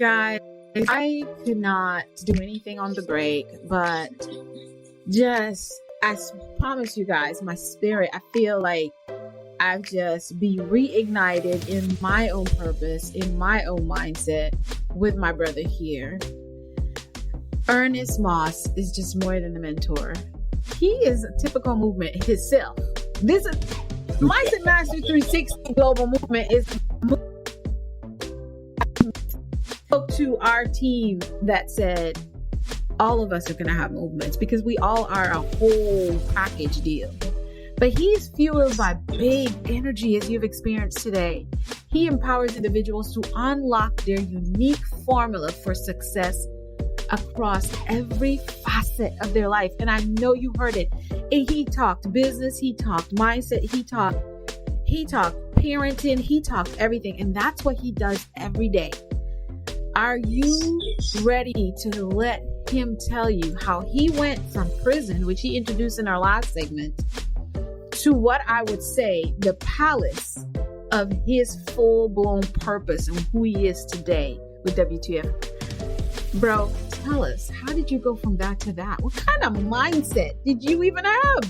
Guys, I could not do anything on the break, but I promise you guys, my spirit, I feel like I've just be reignited in my own purpose, in my own mindset with my brother here. Ernest Moss is just more than a mentor. He is a typical movement himself. This is Mindset Mastery 360 Global Movement is spoke to our team that said all of us are going to have movements because we all are a whole package deal. But he's fueled by big energy as you've experienced today. He empowers individuals to unlock their unique formula for success across every facet of their life. And I know you heard it. He talked business, he talked mindset, he talked parenting, he talked everything. And that's what he does every day. Are you ready to let him tell you how he went from prison, which he introduced in our last segment, to what I would say the palace of his full-blown purpose and who he is today with WTF? Bro, tell us, how did you go from that to that? What kind of mindset did you even have?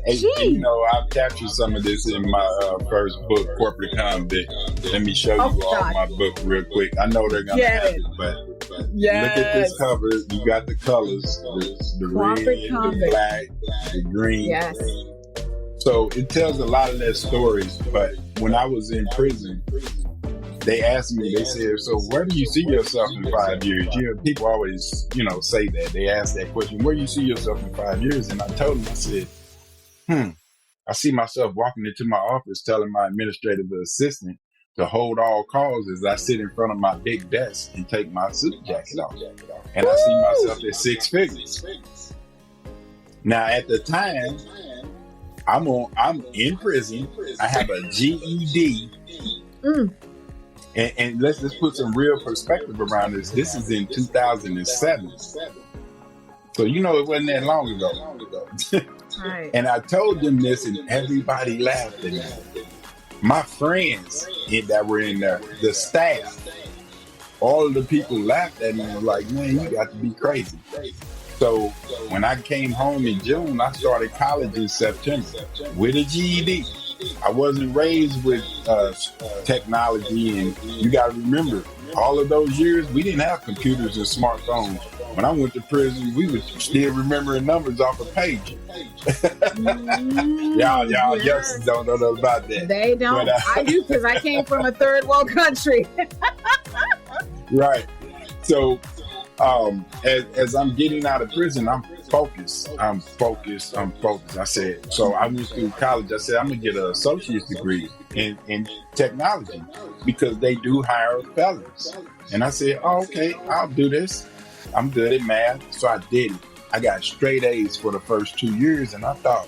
Hey, I've captured some of this in my first book, Corporate Convict. Let me show you all my book real quick. I know they're going to have it, but look at this cover. You got the colors, the red, the black, the green. Yes. So it tells a lot of their stories, but when I was in prison, they asked me, they said, so where do you see yourself in 5 years? People always, say that. They ask that question, where do you see yourself in 5 years? And I told them, I said, I see myself walking into my office telling my administrative assistant to hold all calls as I sit in front of my big desk and take my suit jacket off. And I see myself at 6 figures. Now, at the time, I'm in prison. I have a GED. And let's just put some real perspective around this. This is in 2007. So, it wasn't that long ago. Right. And I told them this and everybody laughed at me. My friends that were in there, the staff, all of the people laughed at me and were like, man, you got to be crazy. So when I came home in June, I started college in September with a GED. I wasn't raised with technology, and you got to remember, all of those years, we didn't have computers and smartphones. When I went to prison, we were still remembering numbers off a page. Y'all youngsters don't know about that. They don't. But, I do, because I came from a third world country. Right. So as I'm getting out of prison, I'm focused. I said, so I went through college. I said, I'm going to get an associate's degree in technology because they do hire fellas. And I said, oh, okay, I'll do this. I'm good at math. So I did it. I got straight A's for the first 2 years. And I thought,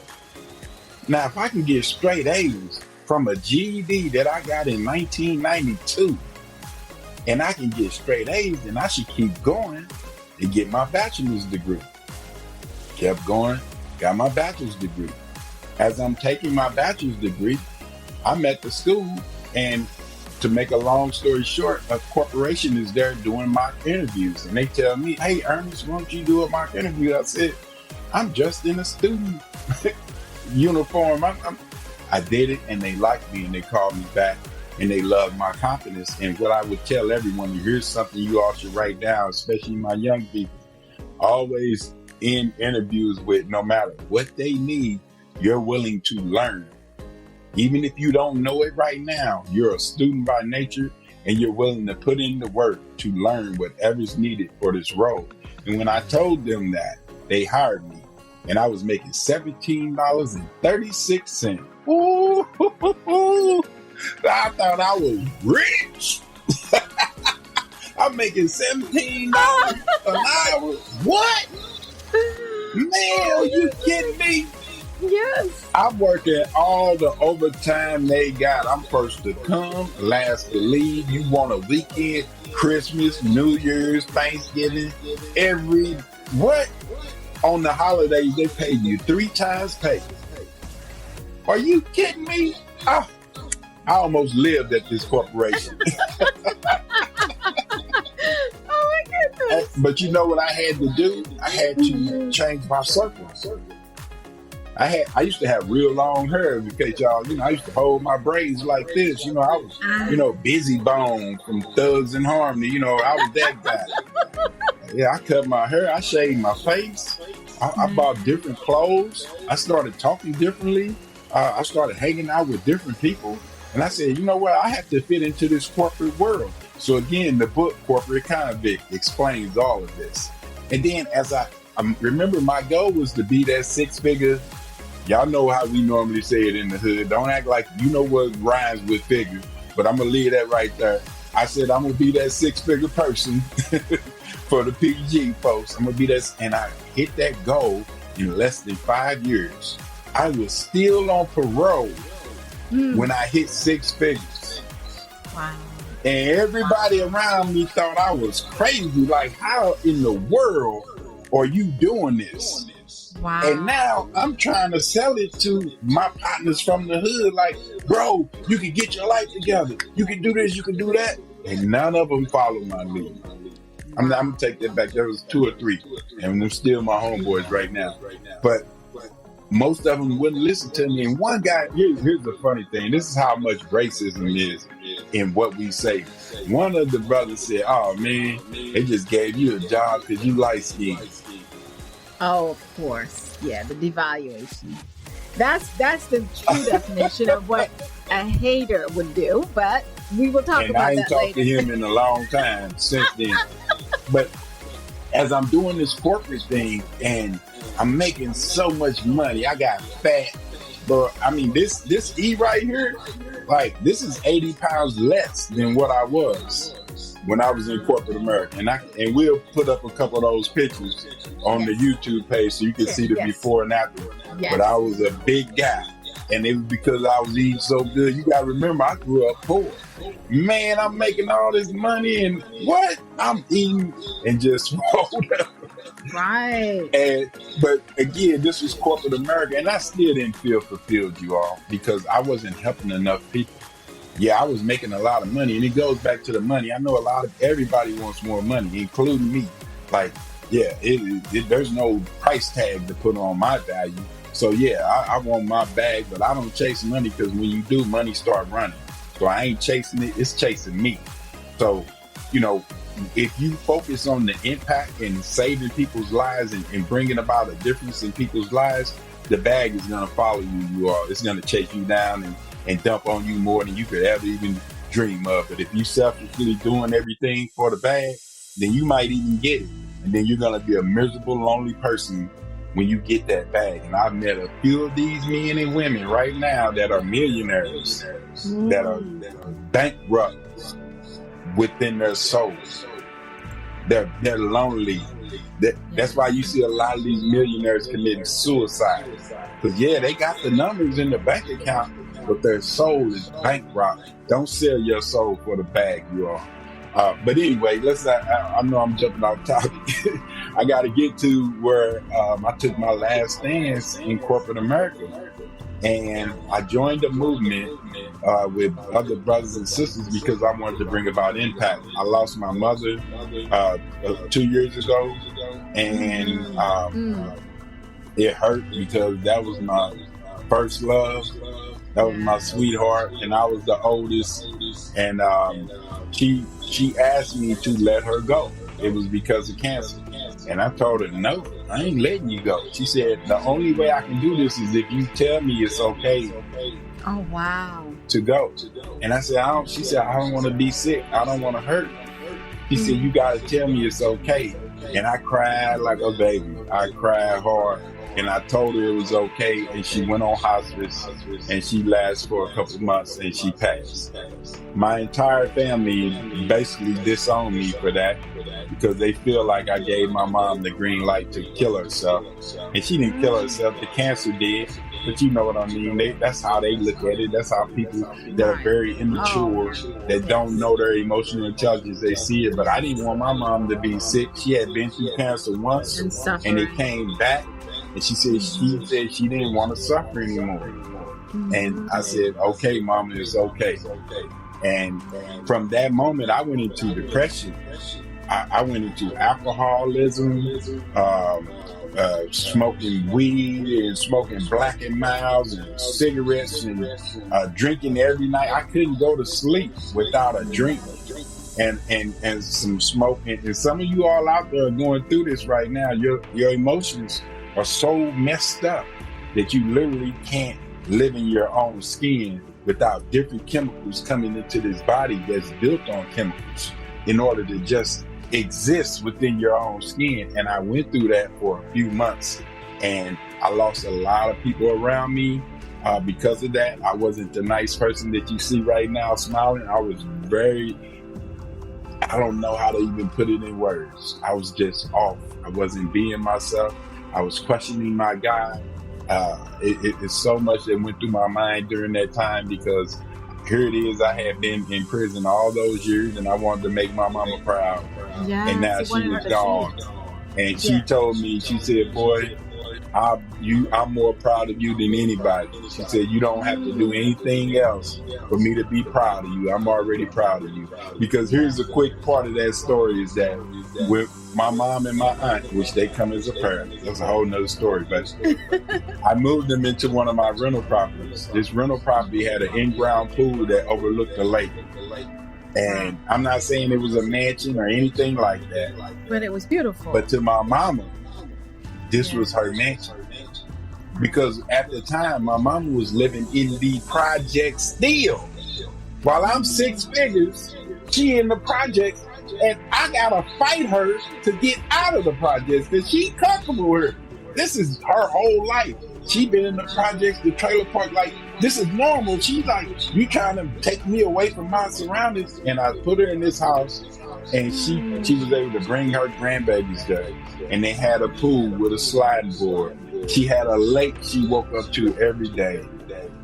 now if I can get straight A's from a GED that I got in 1992, and I can get straight A's, then I should keep going and get my bachelor's degree. Kept going, got my bachelor's degree. As I'm taking my bachelor's degree, I'm at the school, and to make a long story short, a corporation is there doing mock interviews, and they tell me, hey, Ernest, why don't you do a mock interview? I said, I'm just in a student uniform. I did it, and they liked me, and they called me back, and they loved my confidence. And what I would tell everyone, here's something you all should write down, especially my young people. Always in interviews with, no matter what they need, you're willing to learn. Even if you don't know it right now, you're a student by nature, and you're willing to put in the work to learn whatever's needed for this role. And when I told them that, they hired me, and I was making $17.36. Ooh, I thought I was rich. I'm making $17 an hour. What? Man, are you kidding me? Yes. I'm working all the overtime they got. I'm first to come, last to leave. You want a weekend, Christmas, New Year's, Thanksgiving, what? On the holidays, they pay you 3 times pay. Are you kidding me? I almost lived at this corporation. But you know what I had to do? I had to change my circle. I used to have real long hair because y'all, I used to hold my braids like this. I was, Busy Bone from Thugs and Harmony. I was that guy. Yeah, I cut my hair. I shaved my face. I bought different clothes. I started talking differently. I started hanging out with different people. And I said, you know what? I have to fit into this corporate world. So again, the book Corporate Convict explains all of this. And then as I remember, my goal was to be that six-figure. Y'all know how we normally say it in the hood. Don't act like you know what rhymes with figure, but I'm going to leave that right there. I said I'm going to be that six-figure person for the PG folks. I'm going to be that. And I hit that goal in less than 5 years. I was still on parole when I hit six figures. Wow. And everybody around me thought I was crazy. Like, how in the world are you doing this? Wow. And now I'm trying to sell it to my partners from the hood. Like, bro, you can get your life together. You can do this, you can do that. And none of them follow my lead. I'm going to take that back. There was 2 or 3. And they're still my homeboys right now. But most of them wouldn't listen to me. And one guy, here's the funny thing. This is how much racism is in what we say. One of the brothers said, oh, man, they just gave you a job because you light-skinned. Oh, of course. Yeah, the devaluation. That's the true definition of what a hater would do, but we will talk about that later. And I ain't talked to him in a long time since then. But as I'm doing this corporate thing and I'm making so much money, I got fat. But I mean, this E right here, like this is 80 pounds less than what I was when I was in corporate America. And we'll put up a couple of those pictures on the YouTube page so you can see the before and after. Yes. But I was a big guy. And it was because I was eating so good. You got to remember, I grew up poor. Man, I'm making all this money and what? I'm eating and just rolled up. Right. But again, this was corporate America. And I still didn't feel fulfilled, you all, because I wasn't helping enough people. Yeah, I was making a lot of money, and it goes back to the money. I know everybody wants more money, including me. Like, yeah, there's no price tag to put on my value. So yeah, I want my bag, but I don't chase money because when you do, money start running. So I ain't chasing it; it's chasing me. So, if you focus on the impact and saving people's lives and bringing about a difference in people's lives, the bag is gonna follow you. It's gonna chase you down and dump on you more than you could ever even dream of. But if you selfishly doing everything for the bag, then you might even get it. And then you're going to be a miserable, lonely person when you get that bag. And I've met a few of these men and women right now that are millionaires, that are bankrupt within their souls. They're lonely. That's why you see a lot of these millionaires committing suicide. Because, they got the numbers in the bank account, but their soul is bankrupt. Don't sell your soul for the bag, you all. But anyway, I know I'm jumping off topic. I got to get to where I took my last stance in corporate America. And I joined a movement with other brothers and sisters because I wanted to bring about impact. I lost my mother 2 years ago, and it hurt because that was my first love. That was my sweetheart, and I was the oldest. And she asked me to let her go. It was because of cancer. And I told her, no, I ain't letting you go. She said, the only way I can do this is if you tell me it's okay. Oh, wow. To go. And I said, she said, I don't want to be sick. I don't want to hurt. She said, you got to tell me it's okay. And I cried like a baby. I cried hard. And I told her it was okay, and she went on hospice, and she lasted for a couple months, and she passed. My entire family basically disowned me for that because they feel like I gave my mom the green light to kill herself. And she didn't kill herself, the cancer did, but you know what I mean. That's how they look at it. That's how people that are very immature, that don't know their emotional intelligence, they see it. But I didn't want my mom to be sick. She had been through cancer once, and it came back. And she said she didn't want to suffer anymore. And I said, okay, Mama, it's okay. And from that moment, I went into depression. I went into alcoholism, smoking weed and smoking Black and Milds and cigarettes and drinking every night. I couldn't go to sleep without a drink and some smoke. And some of you all out there are going through this right now. Your emotions are so messed up that you literally can't live in your own skin without different chemicals coming into this body that's built on chemicals in order to just exist within your own skin. And I went through that for a few months, and I lost a lot of people around me because of that. I wasn't the nice person that you see right now smiling. I was I don't know how to even put it in words. I was just off. I wasn't being myself. I was questioning my God. It's so much that went through my mind during that time, because here it is, I had been in prison all those years, and I wanted to make my mama proud. Yes, and now she was gone. And she told me, she said, boy, I'm more proud of you than anybody. She said, you don't have to do anything else for me to be proud of you. I'm already proud of you. Because here's a quick part of that story, is that with my mom and my aunt, which they come as a pair, that's a whole nother story, but I moved them into one of my rental properties. This rental property had an in-ground pool that overlooked the lake. And I'm not saying it was a mansion or anything like that, but it was beautiful. But to my mama, this was her mansion. Because at the time, my mama was living in the project still. While I'm six figures, she in the projects, and I gotta fight her to get out of the projects because she comfortable with her. This is her whole life. She been in the projects, the trailer park, like this is normal. She's like, you trying to take me away from my surroundings. And I put her in this house, and she was able to bring her grandbabies there. And they had a pool with a sliding board. She had a lake she woke up to every day.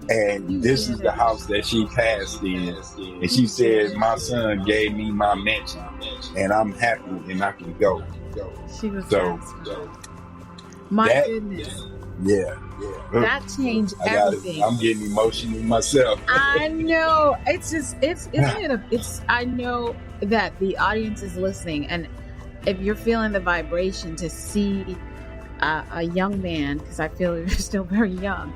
And this is the house that she passed in. And she said, my son gave me my mansion, and I'm happy and I can go. She was so. Goodness. Yeah. That changed everything. I'm getting emotional myself. I know. It's just, I know that the audience is listening, and if you're feeling the vibration to see a young man, because I feel you're still very young,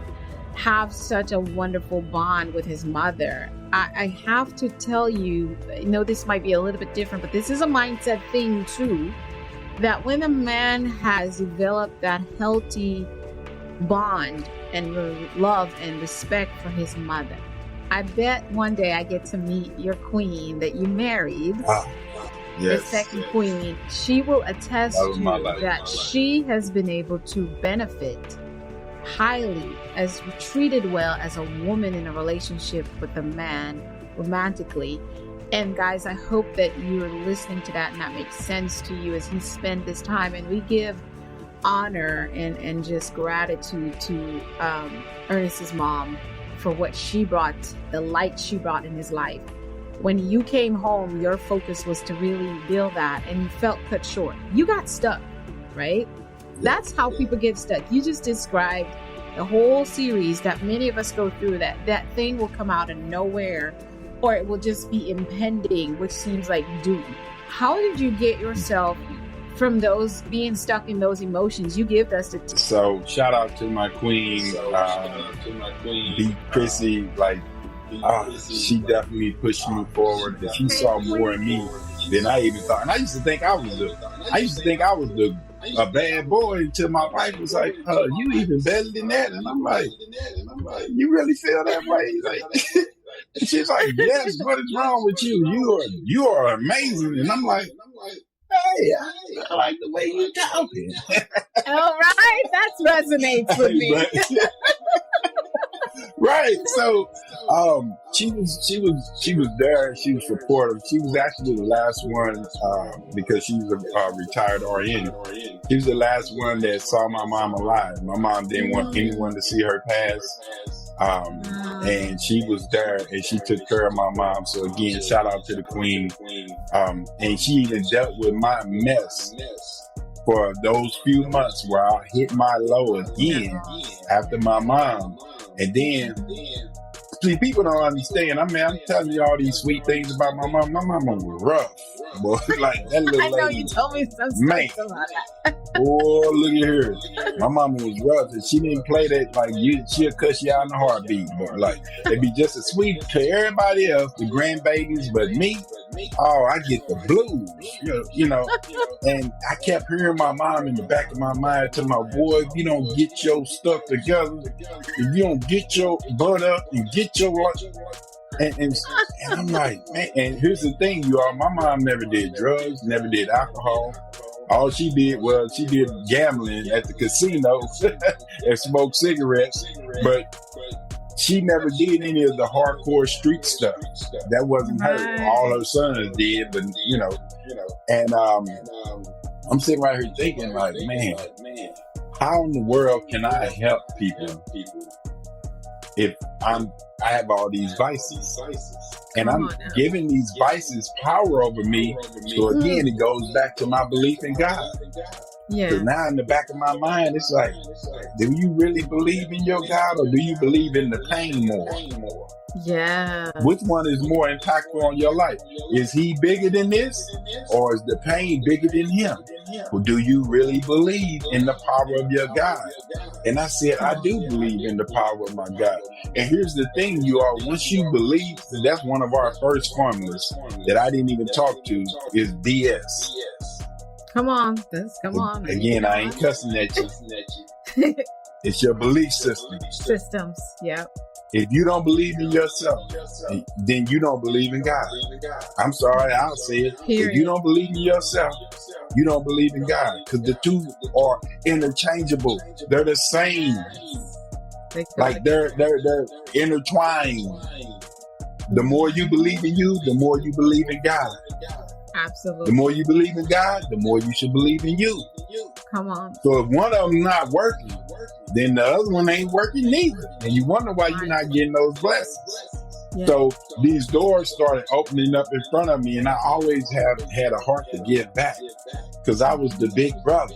have such a wonderful bond with his mother. I have to tell you, I know this might be a little bit different, but this is a mindset thing too, that when a man has developed that healthy bond and love and respect for his mother, I bet one day I get to meet your queen that you married. Yes, the second queen. She will attest to that she has been able to benefit highly, as treated well as a woman in a relationship with a man romantically. And guys, I hope that you're listening to that and that makes sense to you as he spent this time. And we give honor and just gratitude to Ernest's mom for what she brought, the light she brought in his life. When you came home, your focus was to really build that, and you felt cut short. You got stuck, right? That's how people get stuck. You just described the whole series that many of us go through, that thing will come out of nowhere, or it will just be impending, which seems like doom. How did you get yourself from those, being stuck in those emotions? You give us the So shout out to my queen, B. Chrissy, she definitely pushed me forward, because she saw more in me than I even thought. And I used to think I was a bad boy, until my wife was like, you even better than that. And I'm like, you really feel that way? Like, she's like, yes, what is wrong with you? You are amazing. And I'm like, hey, I like the way you're talking. All right, that resonates with me. Right. So she was there. She was supportive. She was actually the last one, because she's a retired RN. She was the last one that saw my mom alive. My mom didn't want anyone to see her pass. And she was there, and she took care of my mom. So again, shout out to the queen. And she even dealt with my mess for those few months where I hit my low again after my mom. And then See, people don't understand. I mean, I'm telling you all these sweet things about my mom. My mama was rough. Boy, like that little I know lady. you told me some Man. stuff about that. Oh, look at her. My mama was rough, and she didn't play that like she'll cuss you out in a heartbeat. But like, it'd be just as sweet to everybody else, the grandbabies, but me, oh, I get the blues, you know. And I kept hearing my mom in the back of my mind tell my boy, if you don't get your stuff together, if you don't get your butt up and get your life. And I'm like, man, and here's the thing, you all, my mom never did drugs, never did alcohol. All she did was she did gambling at the casino and smoked cigarettes, but she never did any of the hardcore street stuff. That wasn't her. All her sons did, but you know. And I'm sitting right here thinking, like, man, how in the world can I help people if I have all these vices? And I'm giving these vices power over me. So again, it goes back to my belief in God. Yeah. Because now in the back of my mind, it's like, do you really believe in your God, or do you believe in the pain more? Yeah. Which one is more impactful on your life? Is he bigger than this, or is the pain bigger than him? Or do you really believe in the power of your God? And I said, I do believe in the power of my God. And here's the thing, you all, once you believe, that's one of our first formulas that I didn't even talk to, is DS. Come on. Come on. Again, I ain't cussing at you. It's your belief system. Systems. Yep. If you don't believe in yourself, then you don't believe in God. I'm sorry, I'll say it. Period. If you don't believe in yourself, you don't believe in God. Because the two are interchangeable. They're the same. Like they're intertwined. The more you believe in you, the more you believe in God. Absolutely. The more you believe in God, the more you should believe in you. Come on. So if one of them not working, then the other one ain't working neither. And you wonder why you're not getting those blessings. Yeah. So these doors started opening up in front of me, and I always have had a heart to give back because I was the big brother.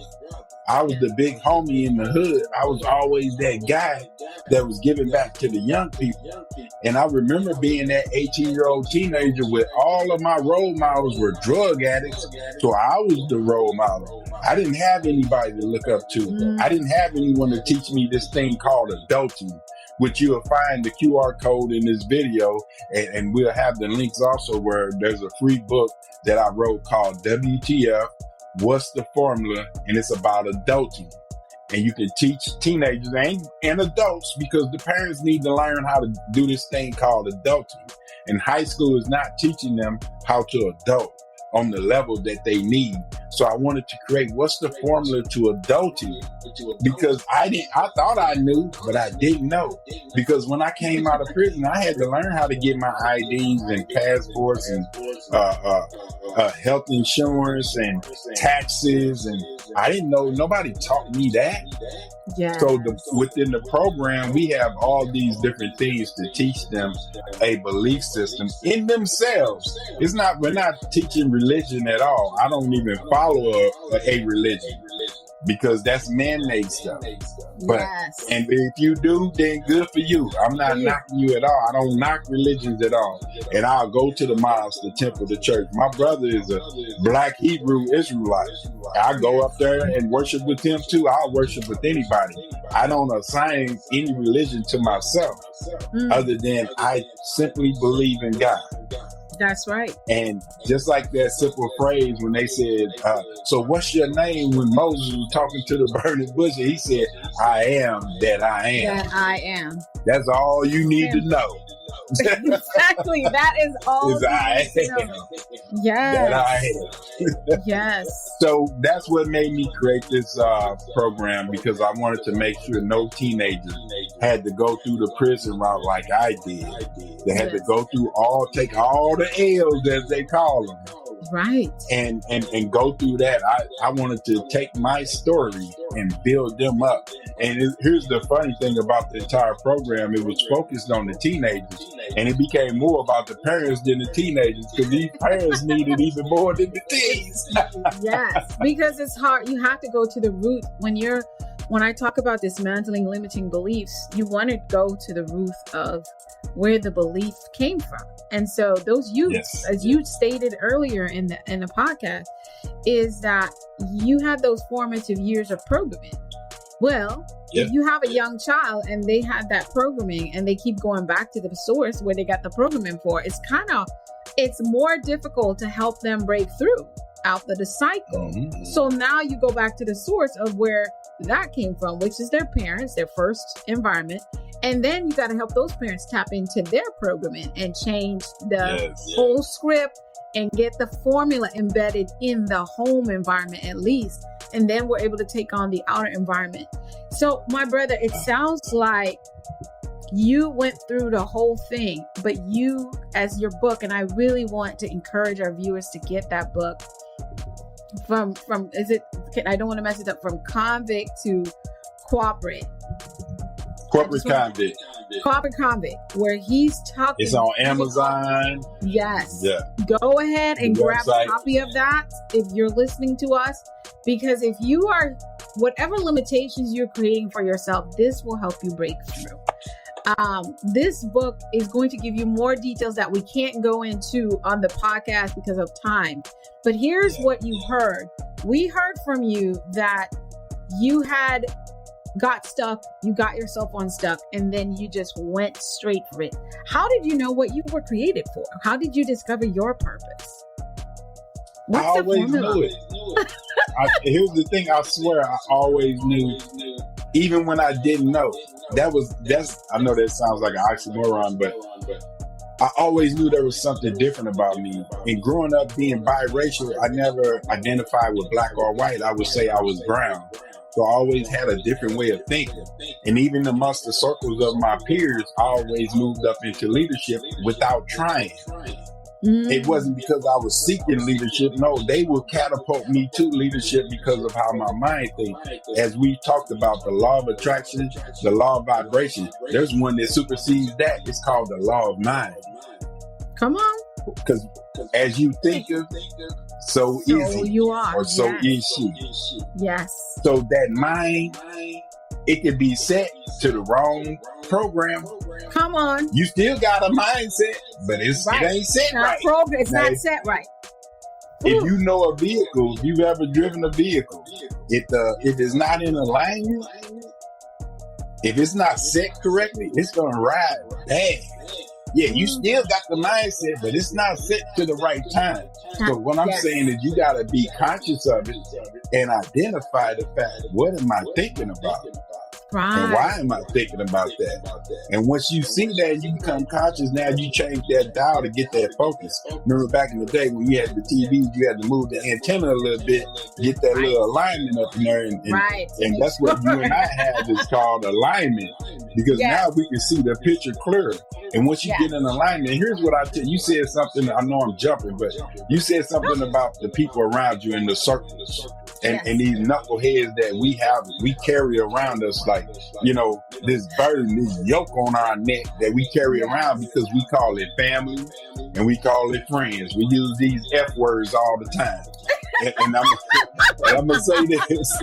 I was the big homie in the hood. I was always that guy that was giving back to the young people. And I remember being that 18-year-old teenager where all of my role models were drug addicts. So I was the role model. I didn't have anybody to look up to. I didn't have anyone to teach me this thing called adulting, which you'll find the QR code in this video. And we'll have the links also where there's a free book that I wrote called WTF, What's the Formula? And it's about adulting. And you can teach teenagers and adults, because the parents need to learn how to do this thing called adulting. And high school is not teaching them how to adult on the level that they need. So I wanted to create what's the formula to adulting, because I thought I knew, but I didn't know. Because when I came out of prison, I had to learn how to get my IDs and passports and health insurance and taxes, and I didn't know. Nobody taught me that. Yeah. So within the program, we have all these different things to teach them a belief system in themselves. We're not teaching religion at all. I don't even follow a religion, because that's man-made stuff. But yes. And if you do, then good for you. I'm not knocking you at all. I don't knock religions at all. And I'll go to the mosque, the temple, the church. My brother is a Black Hebrew Israelite. I go up there and worship with him too. I'll worship with anybody. I don't assign any religion to myself other than I simply believe in God. That's right. And just like that simple phrase when they said, so what's your name, when Moses was talking to the burning bush, he said, I am that I am. That I am. That's all you need to know. Exactly. That is all is I am. Yes. That I am. Yes. So that's what made me create this program, because I wanted to make sure no teenagers had to go through the prison route like I did. They had to go through take all the L's, as they call them. Right. And go through that. I wanted to take my story and build them up. And here's the funny thing about the entire program. It was focused on the teenagers, and it became more about the parents than the teenagers, because these parents needed even more than the teens. Yes, because it's hard. You have to go to the root when you're when I talk about dismantling limiting beliefs, you want to go to the root of where the belief came from. And so those youths, as you stated earlier in the podcast, is that you have those formative years of programming. Well, if you have a young child and they have that programming and they keep going back to the source where they got the programming for, it's more difficult to help them break through out of the cycle. Mm-hmm. So now you go back to the source of where that came from, which is their parents, their first environment. And then you got to help those parents tap into their programming and change the whole script and get the formula embedded in the home environment at least. And then we're able to take on the outer environment. So my brother, it sounds like you went through the whole thing, but you, as your book, and I really want to encourage our viewers to get that book from I don't want to mess it up, from convict to corporate convict, where he's talking. It's on Amazon. Yes. Yeah. Go ahead and grab a copy of that if you're listening to us, because if you are, whatever limitations you're creating for yourself, this will help you break through. This book is going to give you more details that we can't go into on the podcast because of time. But here's what you heard. We heard from you that you had got stuck, you got yourself unstuck, and then you just went straight for it. How did you know what you were created for? How did you discover your purpose? I always knew it. Here's the thing, I swear I always knew, even when I didn't know. I know that sounds like an oxymoron, but I always knew there was something different about me. And growing up being biracial, I never identified with black or white. I would say I was brown. So I always had a different way of thinking. And even amongst the circles of my peers, I always moved up into leadership without trying. Mm-hmm. It wasn't because I was seeking leadership. No, they would catapult me to leadership because of how my mind thinks. As we talked about the law of attraction, the law of vibration, there's one that supersedes that. It's called the law of mind. Come on. Because as you think of, so is he, you are, or so is she. Yes. So that mind, it could be set to the wrong program. Come on. You still got a mindset, but it ain't set right. It's not set right. If you know a vehicle, if you've ever driven a vehicle, if it's not in alignment, if it's not set correctly, it's going to ride bad. Yeah, you still got the mindset, but it's not set to the right time. So what I'm saying is you got to be conscious of it and identify the fact, what am I thinking about? Right. And why am I thinking about that? And once you see that, you become conscious. Now you change that dial to get that focus. Remember back in the day when you had the TV, you had to move the antenna a little bit, get that little alignment up in there. And that's what you and I have is called alignment. Because now we can see the picture clearer. And once you get in alignment, here's what I tell you. You said something, I know I'm jumping, but you said something about the people around you in the circles. And these knuckleheads that we carry around us, like, this burden, this yoke on our neck that we carry around because we call it family and we call it friends. We use these F words all the time. And I'm going to say this.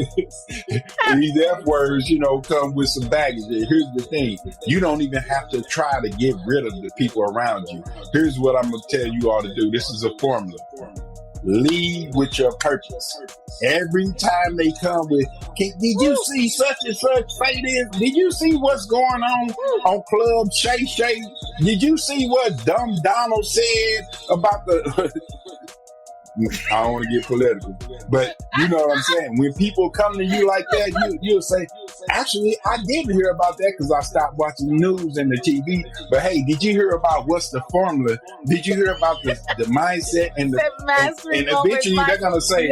These F words, come with some baggage. Here's the thing. You don't even have to try to get rid of the people around you. Here's what I'm going to tell you all to do. This is a formula. Lead with your purpose. Every time they come with, did you see such and such say this? Did you see what's going on Club Shay Shay? Did you see what dumb Donald said about the... I don't want to get political, but you know what I'm saying? When people come to you like that, you'll say, actually, I didn't hear about that because I stopped watching the news and the TV. But hey, did you hear about what's the formula? Did you hear about the mindset and eventually they're going to say,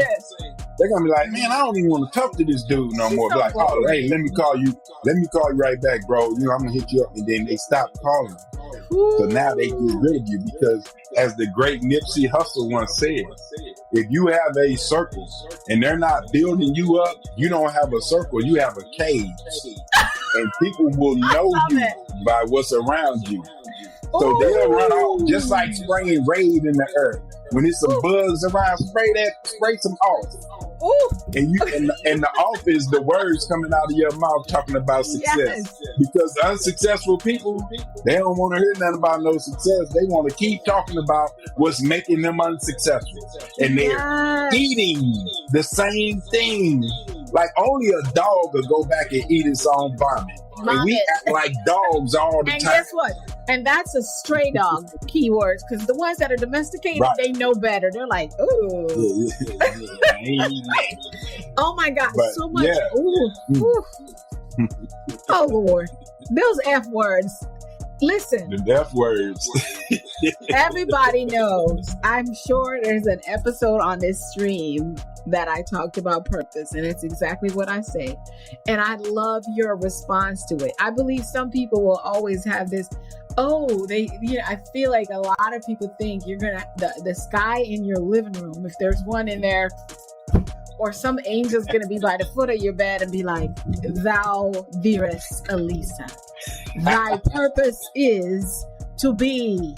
they're going to be like, man, I don't even want to talk to this dude no more. Like, oh, hey, let me call you right back, bro. I'm going to hit you up. And then they stop calling. So now they get rid of you because, as the great Nipsey Hussle once said, if you have a circle and they're not building you up, you don't have a circle, you have a cage. And people will know you by what's around you. So they'll run off just like spraying Raid in the earth. When there's some bugs around, spray some off. Ooh. And you in the office, the words coming out of your mouth talking about success. Yes. Because unsuccessful people, they don't want to hear nothing about no success. They want to keep talking about what's making them unsuccessful. And they're eating the same thing. Like only a dog will go back and eat its own vomit. And we act like dogs all the and time. And guess what? And that's a stray dog keywords, because the ones that are domesticated, they know better. They're like, ooh. Oh my God, But, so much. yeah. Ooh. Oh Lord, those F words. Listen, The F words. everybody knows. I'm sure there's an episode on this stream that I talked about purpose, and it's exactly what I say. And I love your response to it. I believe some people will always have this, I feel like a lot of people think you're gonna, the sky in your living room, if there's one in there, or some angel's gonna be by the foot of your bed and be like, thou dearest Alisa, thy purpose is to be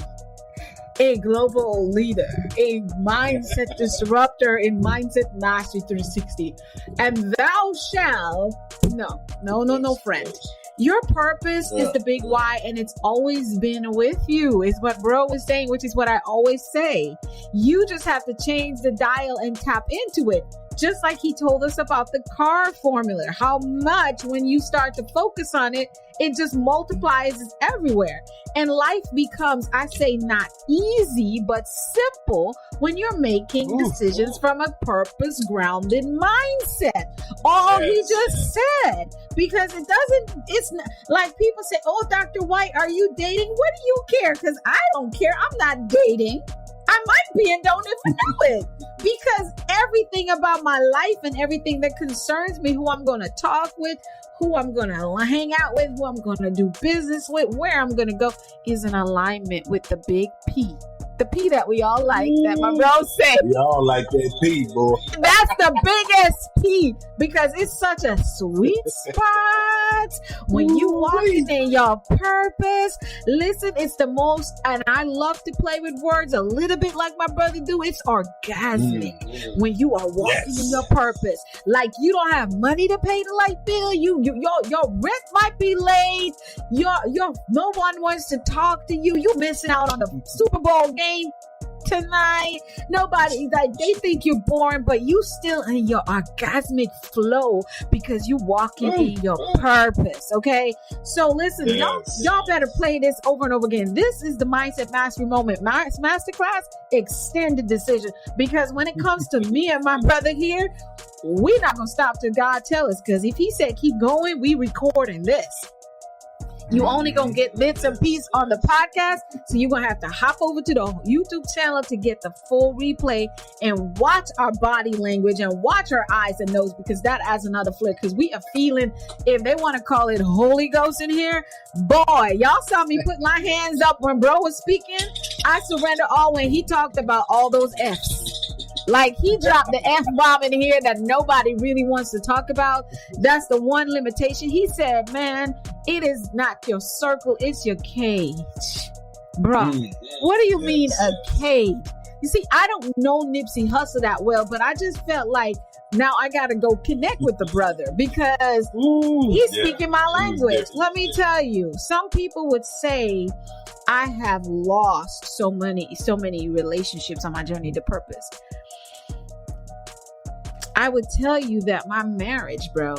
a global leader, a mindset disruptor in Mindset Mastery 360. And thou shalt, no, friend. Your purpose is the big why, and it's always been with you, is what bro was saying, which is what I always say. You just have to change the dial and tap into it. Just like he told us about the car formula, how much when you start to focus on it, it just multiplies everywhere. And life becomes, I say, not easy, but simple when you're making decisions from a purpose-grounded mindset. All he just said. Because it's not, like people say, oh, Dr. White, are you dating? What do you care? Because I don't care. I'm not dating. I might be and don't even know it, because everything about my life and everything that concerns me, who I'm going to talk with, who I'm going to hang out with, who I'm going to do business with, where I'm going to go, is in alignment with the big P. The P that we all like, that my bro said. We all like that P, boy. That's the biggest P, because it's such a sweet spot when you walking in your purpose. Listen, it's the most, and I love to play with words a little bit like my brother do. It's orgasmic when you are walking in your purpose. Like you don't have money to pay the light bill. Your rent might be late. Your no one wants to talk to you. You missing out on the Super Bowl game tonight. Nobody, like, they think you're boring, but you still in your orgasmic flow because you walking in your purpose. Okay, so listen, y'all better play this over and over again. This is the Mindset Mastery Moment Masterclass Extended Decision, because when it comes to me and my brother here, we're not gonna stop till God tell us, because if he said keep going, we recording this. You only gonna get bits and pieces on the podcast, so you're gonna have to hop over to the YouTube channel to get the full replay and watch our body language and watch our eyes and nose, because that adds another flair. Because we are feeling, if they want to call it Holy Ghost in here, boy, y'all saw me put my hands up when bro was speaking. I surrender all when he talked about all those F's. Like he dropped the F-bomb in here that nobody really wants to talk about. That's the one limitation. He said, man, it is not your circle, it's your cage. Bro, what do you mean a cage? You see, I don't know Nipsey Hussle that well, but I just felt like now I got to go connect with the brother, because he's speaking my language. Let me tell you, some people would say I have lost so many relationships on my journey to purpose. I would tell you that my marriage, bro,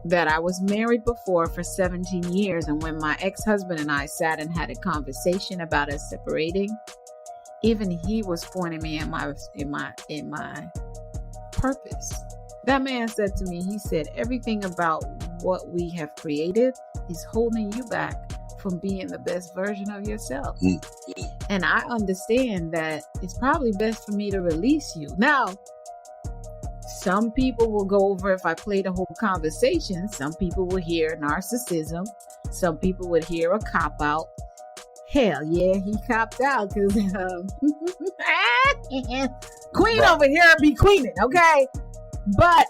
that I was married before for 17 years. And when my ex-husband and I sat and had a conversation about us separating, even he was pointing me in my purpose. That man said to me, he said, everything about what we have created is holding you back from being the best version of yourself. And I understand that it's probably best for me to release you. Now, some people will go over, if I play the whole conversation, some people will hear narcissism. Some people would hear a cop-out. Hell yeah, he copped out, because queen over here be queening, okay? But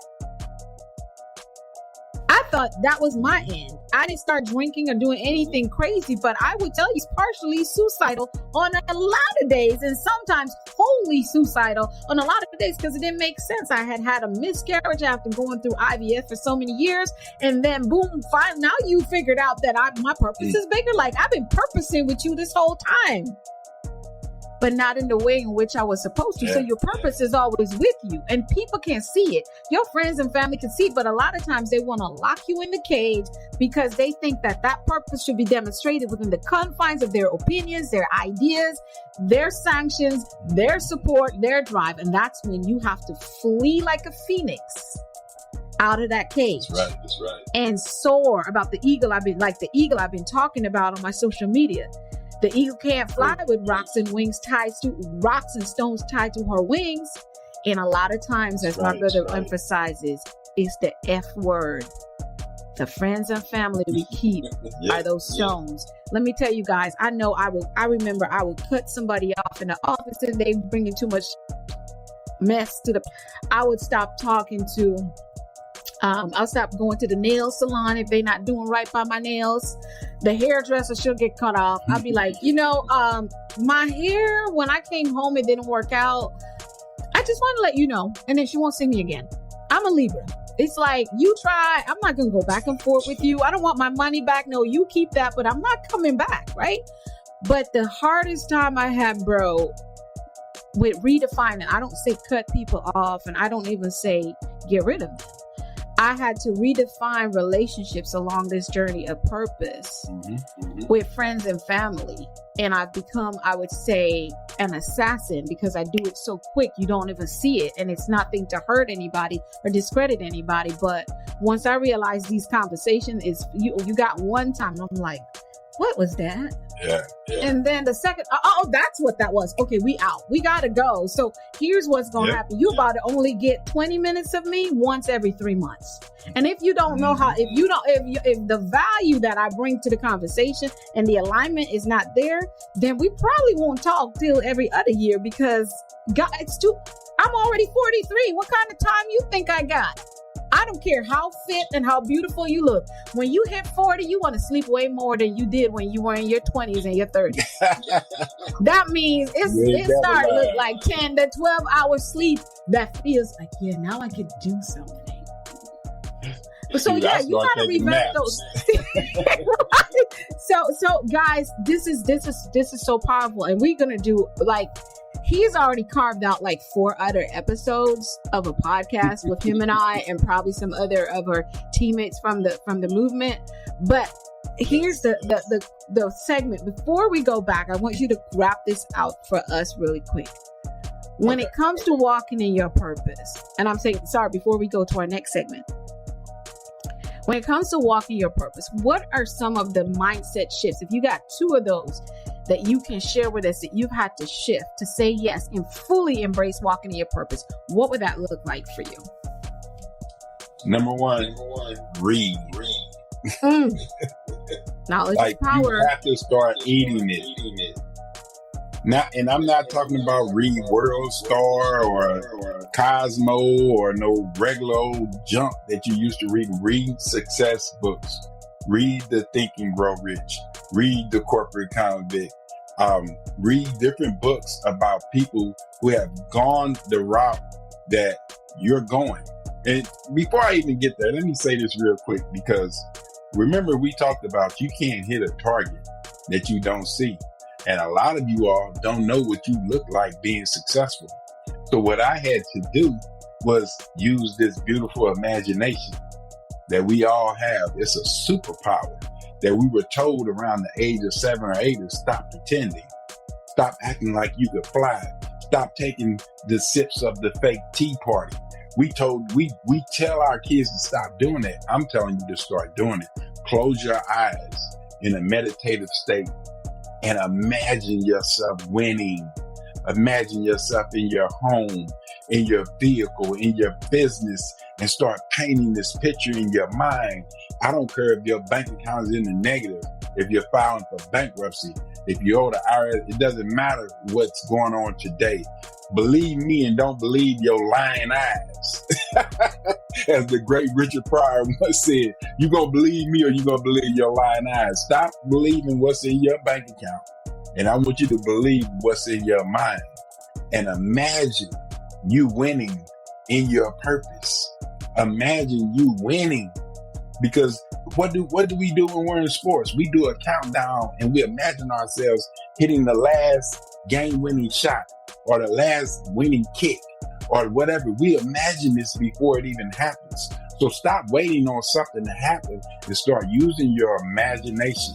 I thought that was my end. I didn't start drinking or doing anything crazy, but I would tell you he's partially suicidal on a lot of days, and sometimes wholly suicidal on a lot of days because it didn't make sense. I had a miscarriage after going through IVF for so many years, and then boom, fine. Now you figured out that my purpose is bigger. Like, I've been purposing with you this whole time, but not in the way in which I was supposed to. So your purpose is always with you, and people can see it. Your friends and family can see it, but a lot of times they want to lock you in the cage because they think that purpose should be demonstrated within the confines of their opinions, their ideas, their sanctions, their support, their drive. And that's when you have to flee like a phoenix out of that cage. That's right. And soar about the eagle I've been talking about on my social media. The eagle can't fly with rocks and stones tied to her wings. And a lot of times, as my brother emphasizes, it's the F word. The friends and family we keep are those stones. Let me tell you guys, I remember I would cut somebody off in the office and they bringing too much mess I would stop talking to, I'll stop going to the nail salon if they're not doing right by my nails. The hairdresser should get cut off. I'll be like, my hair, when I came home, it didn't work out. I just want to let you know. And then she won't see me again. I'm a Libra. It's like, you try. I'm not going to go back and forth with you. I don't want my money back. No, you keep that, but I'm not coming back, right? But the hardest time I had, bro, with redefining, I don't say cut people off, and I don't even say get rid of them. I had to redefine relationships along this journey of purpose with friends and family. And I've become, I would say, an assassin because I do it so quick, you don't even see it. And it's nothing to hurt anybody or discredit anybody. But once I realized these conversations is you got one time, I'm like, what was that? Yeah. And then the second, that's what that was. Okay, we out. We gotta go. So here's what's gonna happen. You about to only get 20 minutes of me once every 3 months. And if you don't know how, if the value that I bring to the conversation and the alignment is not there, then we probably won't talk till every other year because God, I'm already 43. What kind of time you think I got? I don't care how fit and how beautiful you look. When you hit 40, you want to sleep way more than you did when you were in your 20s and your 30s. That means it started to look like 10 to 12 hours sleep that feels like, now I could do something. So you gotta revamp those. So guys, this is so powerful, and we're gonna do he's already carved out 4 other episodes of a podcast with him and I, and probably some other of our teammates from the movement. But here's the segment. Before we go back, I want you to wrap this out for us really quick. When it comes to walking in your purpose, and I'm saying, sorry, before we go to our next segment. When it comes to walking your purpose, what are some of the mindset shifts? If you got 2 of those that you can share with us that you've had to shift to say yes and fully embrace walking in your purpose, what would that look like for you? Number one, read. Knowledge is power. You have to start eating it. Now, and I'm not talking about read World Star or Cosmo or no regular old junk that you used to read. Read success books. Read the Think and Grow Rich. Read the Corporate Convict. Read different books about people who have gone the route that you're going. And before I even get there, let me say this real quick, because remember we talked about you can't hit a target that you don't see. And a lot of you all don't know what you look like being successful. So what I had to do was use this beautiful imagination that we all have. It's a superpower that we were told around the age of 7 or 8 to stop pretending. Stop acting like you could fly. Stop taking the sips of the fake tea party. We tell our kids to stop doing that. I'm telling you to start doing it. Close your eyes in a meditative state and imagine yourself winning. Imagine yourself in your home, in your vehicle, in your business, and start painting this picture in your mind. I don't care if your bank account is in the negative, if you're filing for bankruptcy. if you owe the IRS, it doesn't matter what's going on today. Believe me and don't believe your lying eyes. As the great Richard Pryor once said, you gonna believe me or you gonna believe your lying eyes. Stop believing what's in your bank account. And I want you to believe what's in your mind. And imagine you winning in your purpose. Imagine you winning. Because what do we do when we're in sports? We do a countdown and we imagine ourselves hitting the last game-winning shot or the last winning kick or whatever. We imagine this before it even happens. So stop waiting on something to happen and start using your imagination.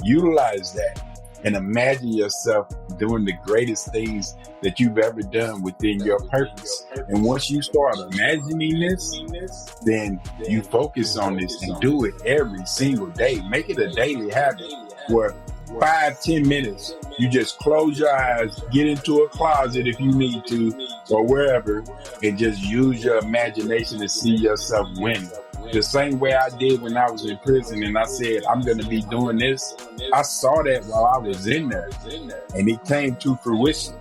Utilize that and imagine yourself doing the greatest things that you've ever done within your purpose. And once you start imagining this, then you focus on this and do it every single day. Make it a daily habit where 5-10 minutes, you just close your eyes, get into a closet if you need to, or wherever, and just use your imagination to see yourself winning. The same way I did when I was in prison and I said, I'm going to be doing this. I saw that while I was in there and it came to fruition.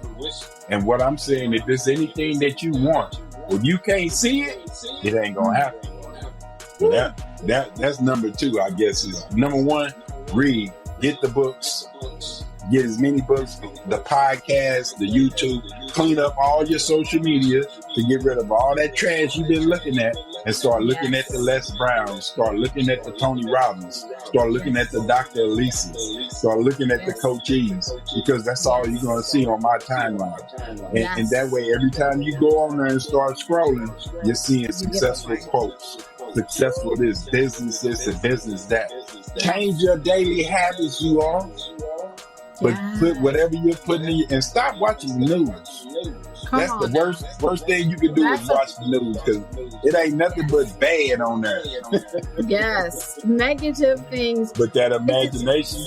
And what I'm saying, if there's anything that you want, if you can't see it, it ain't going to happen. So that's number 2, I guess. Is number 1, read, get the books, get as many books, the podcast, the YouTube, clean up all your social media to get rid of all that trash you've been looking at and start looking at the Les Browns, start looking at the Tony Robbins, start looking at the Dr. Alisa, start looking at the coachees, because that's all you're going to see on my timeline. And that way, every time you go on there and start scrolling, you're seeing successful quotes, successful this, business this, and business that. Change your daily habits, you all. But put whatever you're putting in and stop watching the news. That's the worst thing you can do is watch the news, because it ain't nothing but bad on there. Yes, negative things. But that imagination.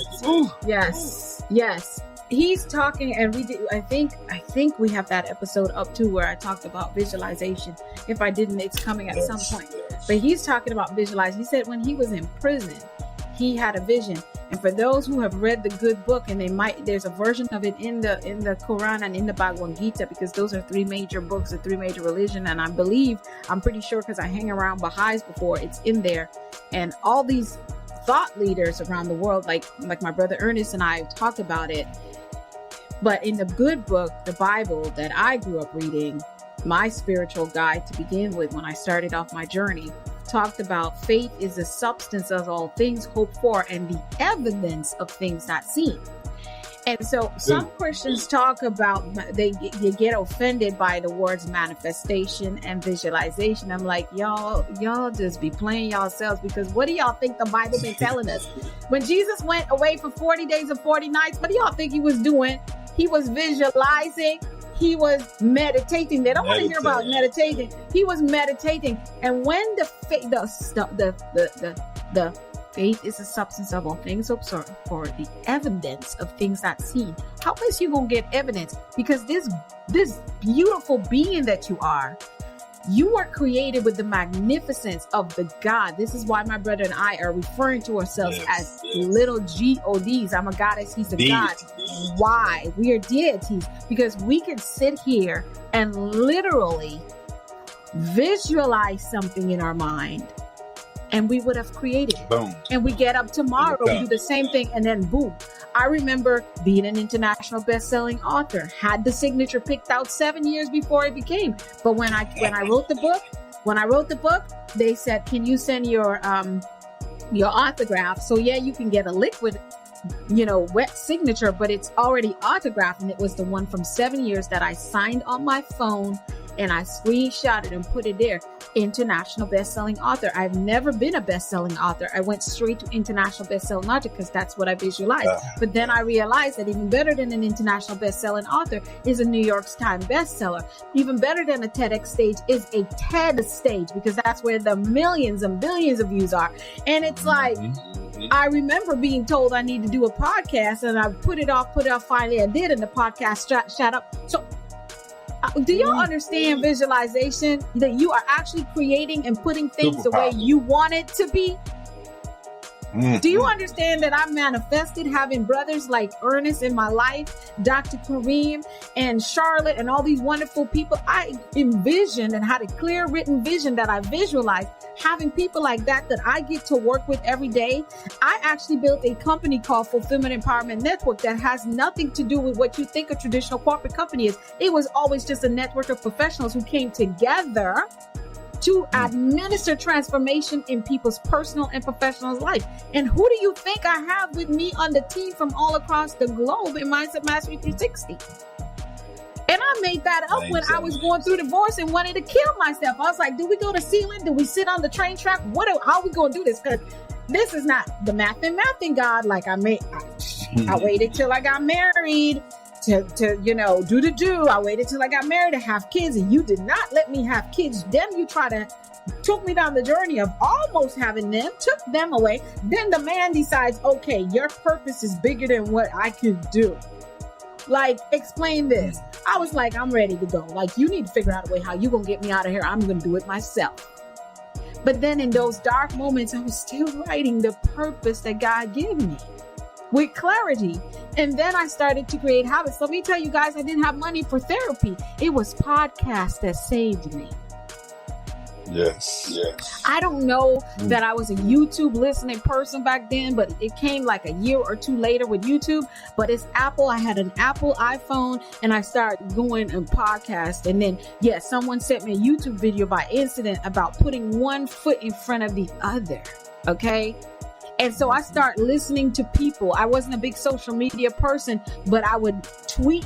Yes. He's talking, and we did. I think we have that episode up too, where I talked about visualization. If I didn't, it's coming at some point. But he's talking about visualize. He said when he was in prison, he had a vision. And for those who have read the good book, and there's a version of it in the Quran and in the Bhagavad Gita, because those are 3 major books, the 3 major religion. And I'm pretty sure, because I hang around Baha'is before, it's in there. And all these thought leaders around the world, like my brother Ernest and I talked about it. But in the good book, the Bible that I grew up reading, my spiritual guide to begin with when I started off my journey, talked about faith is the substance of all things hoped for and the evidence of things not seen. And so some Christians talk about, they get offended by the words manifestation and visualization. I'm like, y'all just be playing yourselves, because what do y'all think the Bible been telling us? When Jesus went away for 40 days and 40 nights, what do y'all think he was doing? He was visualizing. He was meditating. They don't want to hear about meditating. He was meditating. And when the faith is the substance of all things hoped for, the evidence of things not seen. How else you gonna get evidence? Because this beautiful being that you are created with the magnificence of the God. This is why my brother and I are referring to ourselves as little gods. I'm a goddess, he's a god. Why? We are deities, because we can sit here and literally visualize something in our mind, and we would have created it. Boom. And we get up tomorrow, do the same thing, and then boom. I remember being an international best-selling author, had the signature picked out 7 years before it became. But when I wrote the book, they said, "Can you send your autograph?" So you can get a liquid, wet signature, but it's already autographed, and it was the one from 7 years that I signed on my phone. And I screenshot it and put it there. International best-selling author. I've never been a best-selling author. I went straight to international best-selling author because that's what I visualized. But then I realized that even better than an international best-selling author is a New York Times bestseller. Even better than a TEDx stage is a TED stage, because that's where the millions and billions of views are. And it's like, I remember being told I need to do a podcast, and I put it off. Finally, I did, and the podcast shut up. So, do y'all understand visualization? That you are actually creating and putting things the way you want it to be? Do you understand that I manifested having brothers like Ernest in my life, Dr. Kareem and Charlotte and all these wonderful people? I envisioned and had a clear written vision that I visualized having people like that I get to work with every day. I actually built a company called Fulfillment Empowerment Network that has nothing to do with what you think a traditional corporate company is. It was always just a network of professionals who came together to administer transformation in people's personal and professional life. And who do you think I have with me on the team from all across the globe in Mindset Mastery 360? And I made that up when I was going through divorce and wanted to kill myself. I was like, do we go to Sealand? Do we sit on the train track? How are we going to do this? Because this is not the mathing God. Like I waited till I got married to do. I waited till I got married to have kids, and you did not let me have kids. Then you took me down the journey of almost having them, took them away. Then the man decides, okay, your purpose is bigger than what I could do. Like, explain this. I was like, I'm ready to go. Like, you need to figure out a way how you gonna get me out of here. I'm gonna do it myself. But then in those dark moments, I was still writing the purpose that God gave me with clarity. And then I started to create habits. Let me tell you guys, I didn't have money for therapy. It was podcasts that saved me. Yes. I don't know that I was a YouTube listening person back then, but it came like a year or two later with YouTube. But it's Apple. I had an Apple iPhone and I started going and podcast. And then, someone sent me a YouTube video by incident about putting one foot in front of the other. Okay. And so I start listening to people. I wasn't a big social media person, but I would tweet,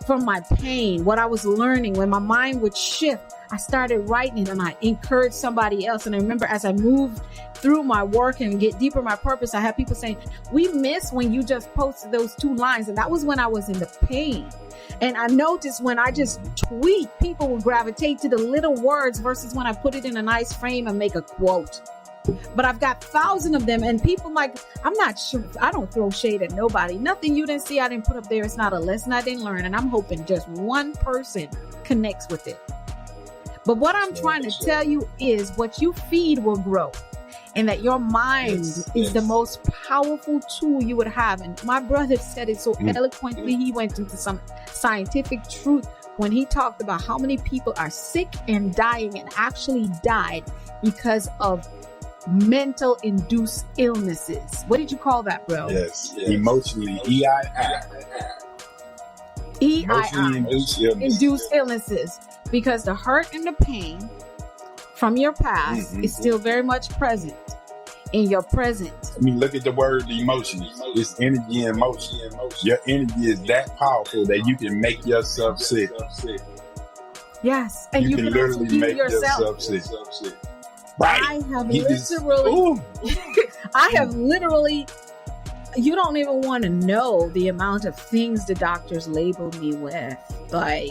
from my pain, what I was learning. When my mind would shift, I started writing it and I encouraged somebody else. And I remember as I moved through my work and get deeper in my purpose, I had people saying, we miss when you just posted those 2 lines. And that was when I was in the pain. And I noticed when I just tweet, people will gravitate to the little words versus when I put it in a nice frame and make a quote. But I've got thousands of them, and people I'm not sure. I don't throw shade at nobody. Nothing you didn't see, I didn't put up there. It's not a lesson I didn't learn. And I'm hoping just one person connects with it. But what I'm trying to tell you is what you feed will grow, and that your mind is the most powerful tool you would have. And my brother said it so eloquently. He went into some scientific truth when he talked about how many people are sick and dying and actually died because of mental induced illnesses. What did you call that, bro? Yes. Emotionally, EII. Emotionally induced illnesses. Because the hurt and the pain from your past is still very much present in your present. I mean, look at the word emotion. It's energy and motion. Your energy is that powerful that you can make yourself sick. Yes. And you can literally make yourself sick. Right. I have literally, you don't even want to know the amount of things the doctors labeled me with. Like,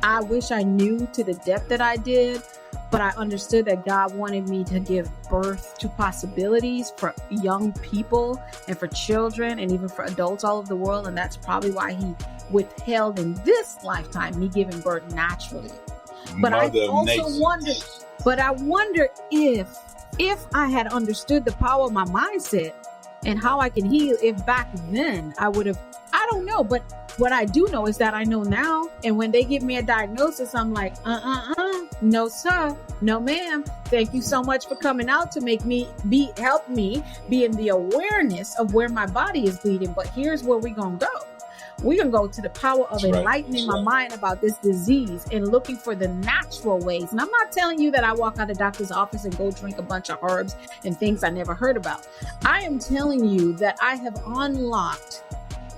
I wish I knew to the depth that I did, but I understood that God wanted me to give birth to possibilities for young people and for children and even for adults all over the world. And that's probably why he withheld in this lifetime me giving birth naturally. But I wonder if I had understood the power of my mindset and how I can heal, if back then I would have, I don't know. But what I do know is that I know now. And when they give me a diagnosis, I'm like, no, sir. No, ma'am. Thank you so much for coming out to help me be in the awareness of where my body is bleeding. But here's where we're going to go. We're going to go to the power of enlightening my mind about this disease and looking for the natural ways. And I'm not telling you that I walk out of the doctor's office and go drink a bunch of herbs and things I never heard about. I am telling you that I have unlocked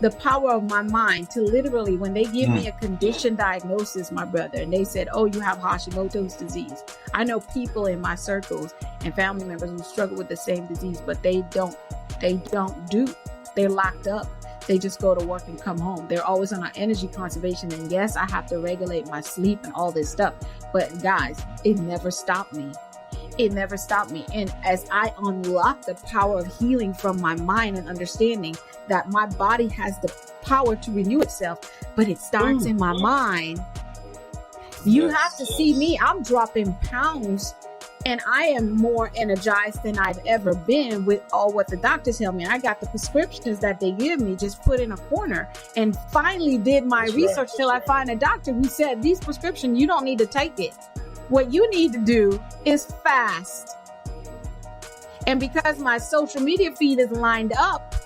the power of my mind to literally, when they give me a condition diagnosis, my brother, and they said, oh, you have Hashimoto's disease. I know people in my circles and family members who struggle with the same disease, but they're locked up. They just go to work and come home. They're always on our energy conservation. And yes, I have to regulate my sleep and all this stuff. But guys, it never stopped me. It never stopped me. And as I unlock the power of healing from my mind and understanding that my body has the power to renew itself, but it starts in my mind. You have to see me. I'm dropping pounds And I am more energized than I've ever been with all what the doctors tell me. I got the prescriptions that they give me just put in a corner, and finally did my research till I find a doctor who said, these prescriptions, you don't need to take it. What you need to do is fast. And because my social media feed is lined up,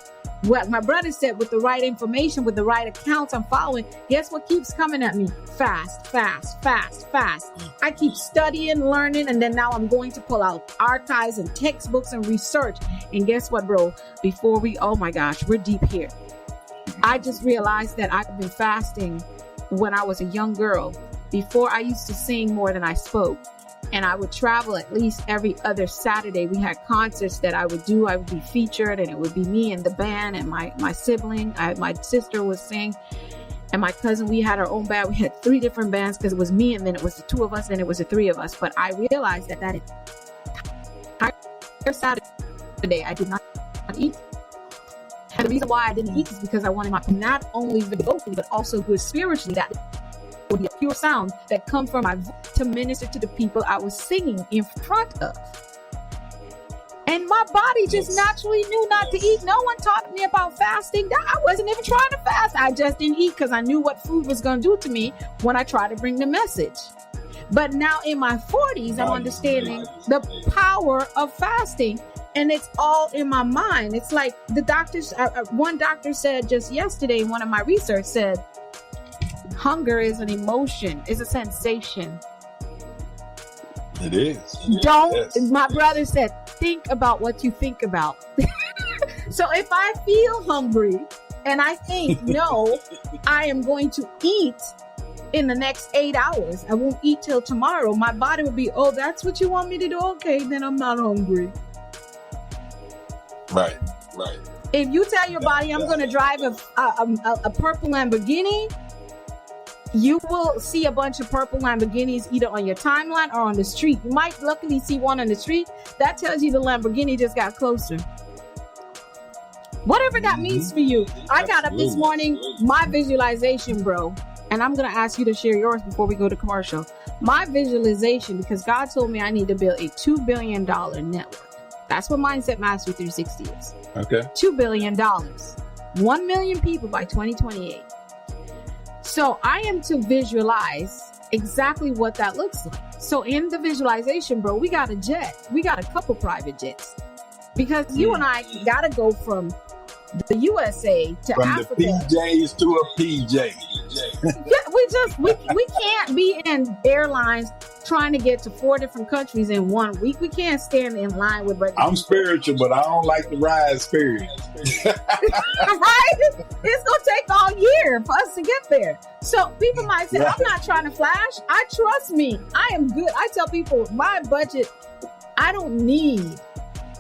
what my brother said, with the right information, with the right accounts I'm following, guess what keeps coming at me? Fast, fast, fast, fast. I keep studying, learning, and then now I'm going to pull out archives and textbooks and research. And guess what, bro? Before oh my gosh, we're deep here. I just realized that I've been fasting when I was a young girl. Before, I used to sing more than I spoke. And I would travel at least every other Saturday. We had concerts that I would do. I would be featured, and it would be me and the band and my sibling. My sister would sing, and my cousin. We had our own band. We had 3 different bands because it was me, and then it was the 2 of us, and it was the 3 of us. But I realized that entire Saturday I did not eat. And the reason why I didn't eat is because I wanted my not only vocally but also good spiritually. That would be a pure sound that come from my to minister to the people I was singing in front of. And my body just naturally knew not to eat. No one taught me about fasting. I wasn't even trying to fast. I just didn't eat because I knew what food was going to do to me when I tried to bring the message. But now in my 40s, I'm understanding the power of fasting. And it's all in my mind. It's like the doctors, one doctor said just yesterday in one of my research said, hunger is an emotion, is a sensation. It is. My brother said, think about what you think about. So if I feel hungry and I think, no, I am going to eat in the next 8 hours, I won't eat till tomorrow, my body will be, oh, that's what you want me to do? Okay, then I'm not hungry. Right. If you tell your body I'm going to drive a purple Lamborghini, you will see a bunch of purple Lamborghinis either on your timeline or on the street. You might luckily see one on the street. That tells you the Lamborghini just got closer. Whatever that means for you. I got up this morning, my visualization, bro, and I'm going to ask you to share yours before we go to commercial. My visualization, because God told me I need to build a $2 billion network. That's what Mindset Mastery 360 is. Okay. $2 billion. 1 million people by 2028. So I am to visualize exactly what that looks like. So in the visualization, bro, we got a jet. We got a couple private jets. Because you and I got to go from the USA to from Africa. From the PJs to a PJ. Yeah, we can't be in airlines trying to get to 4 different countries in 1 week. We can't stand in line with regular. I'm spiritual, but I don't like the ride spirit. Right? It's going to take all year for us to get there. So people might say, I'm not trying to flash. Trust me, I am good. I tell people my budget, I don't need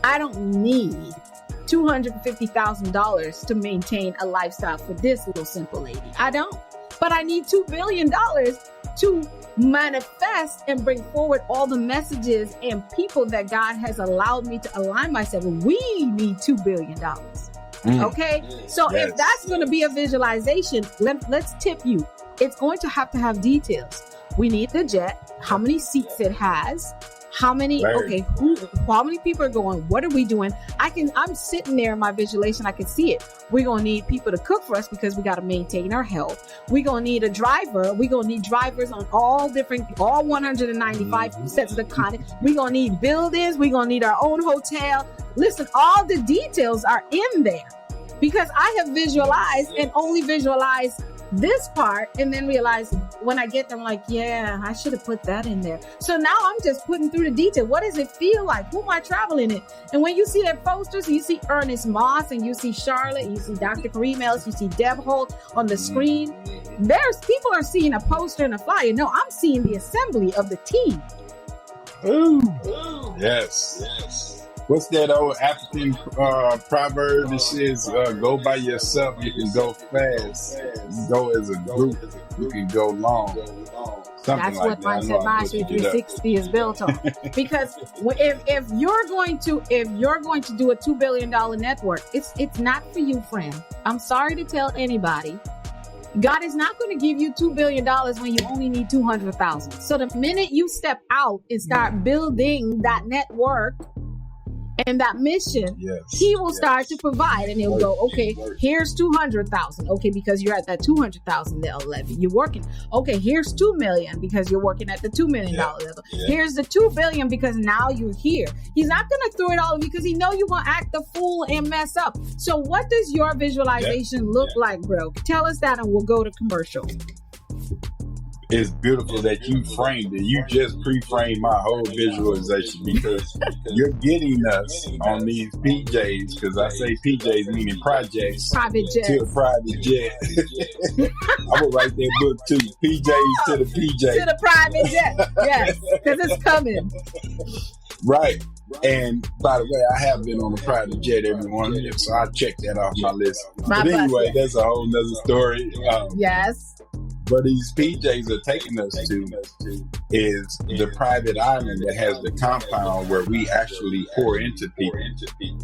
$250,000 to maintain a lifestyle for this little simple lady. I don't. But I need $2 billion to manifest and bring forward all the messages and people that God has allowed me to align myself with. We need $2 billion. Okay? So if that's going to be a visualization, let's tip you. It's going to have details. We need the jet, how many seats it has, how many, how many people are going, what are we doing? I'm sitting there in my visualization, I can see it. We're going to need people to cook for us because we got to maintain our health. We're going to need a driver. We're going to need drivers on all 195 sets of the continent. We're going to need buildings. We're going to need our own hotel. Listen, all the details are in there because I have visualized and only visualized this part and then realize when I get there, I'm like, yeah, I should have put that in there. So now I'm just putting through the detail. What does it feel like? Who am I traveling in? And when you see that posters, you see Ernest Moss and you see Charlotte, you see Dr. Kareem Ellis, you see Deb Holt on the screen. People are seeing a poster and a flyer. No, I'm seeing the assembly of the team. Ooh. Yes. What's that old African proverb that says, go by yourself, you can go fast. You go as a group, you can go long. That's what Mindset Mastery 360 is built on. Because if you're going to do a $2 billion network, it's not for you, friend. I'm sorry to tell anybody. God is not going to give you $2 billion when you only need 200,000. So the minute you step out and start building that network and that mission, he will start to provide, and he'll go, okay, here's 200,000. Okay, because you're at that 200,000 level. You're working. Okay, here's 2 million because you're working at the $2 million level. Here's the 2 billion because now you're here. He's not going to throw it all because he know you're going to act the fool and mess up. So what does your visualization look like, bro? Tell us that and we'll go to commercial. It's beautiful that you framed it. You just pre-framed my whole visualization because you're getting us on these PJs, because I say PJs meaning projects, private jet, to a private jet. I will write that book too. PJs to the PJ. To the private jet. Yes, because it's coming. Right. And by the way, I have been on a private jet, everyone, so I checked that off my list. But anyway, that's a whole nother story. Yes. Where these PJs are taking us to is the private island that has the compound where we actually pour into people.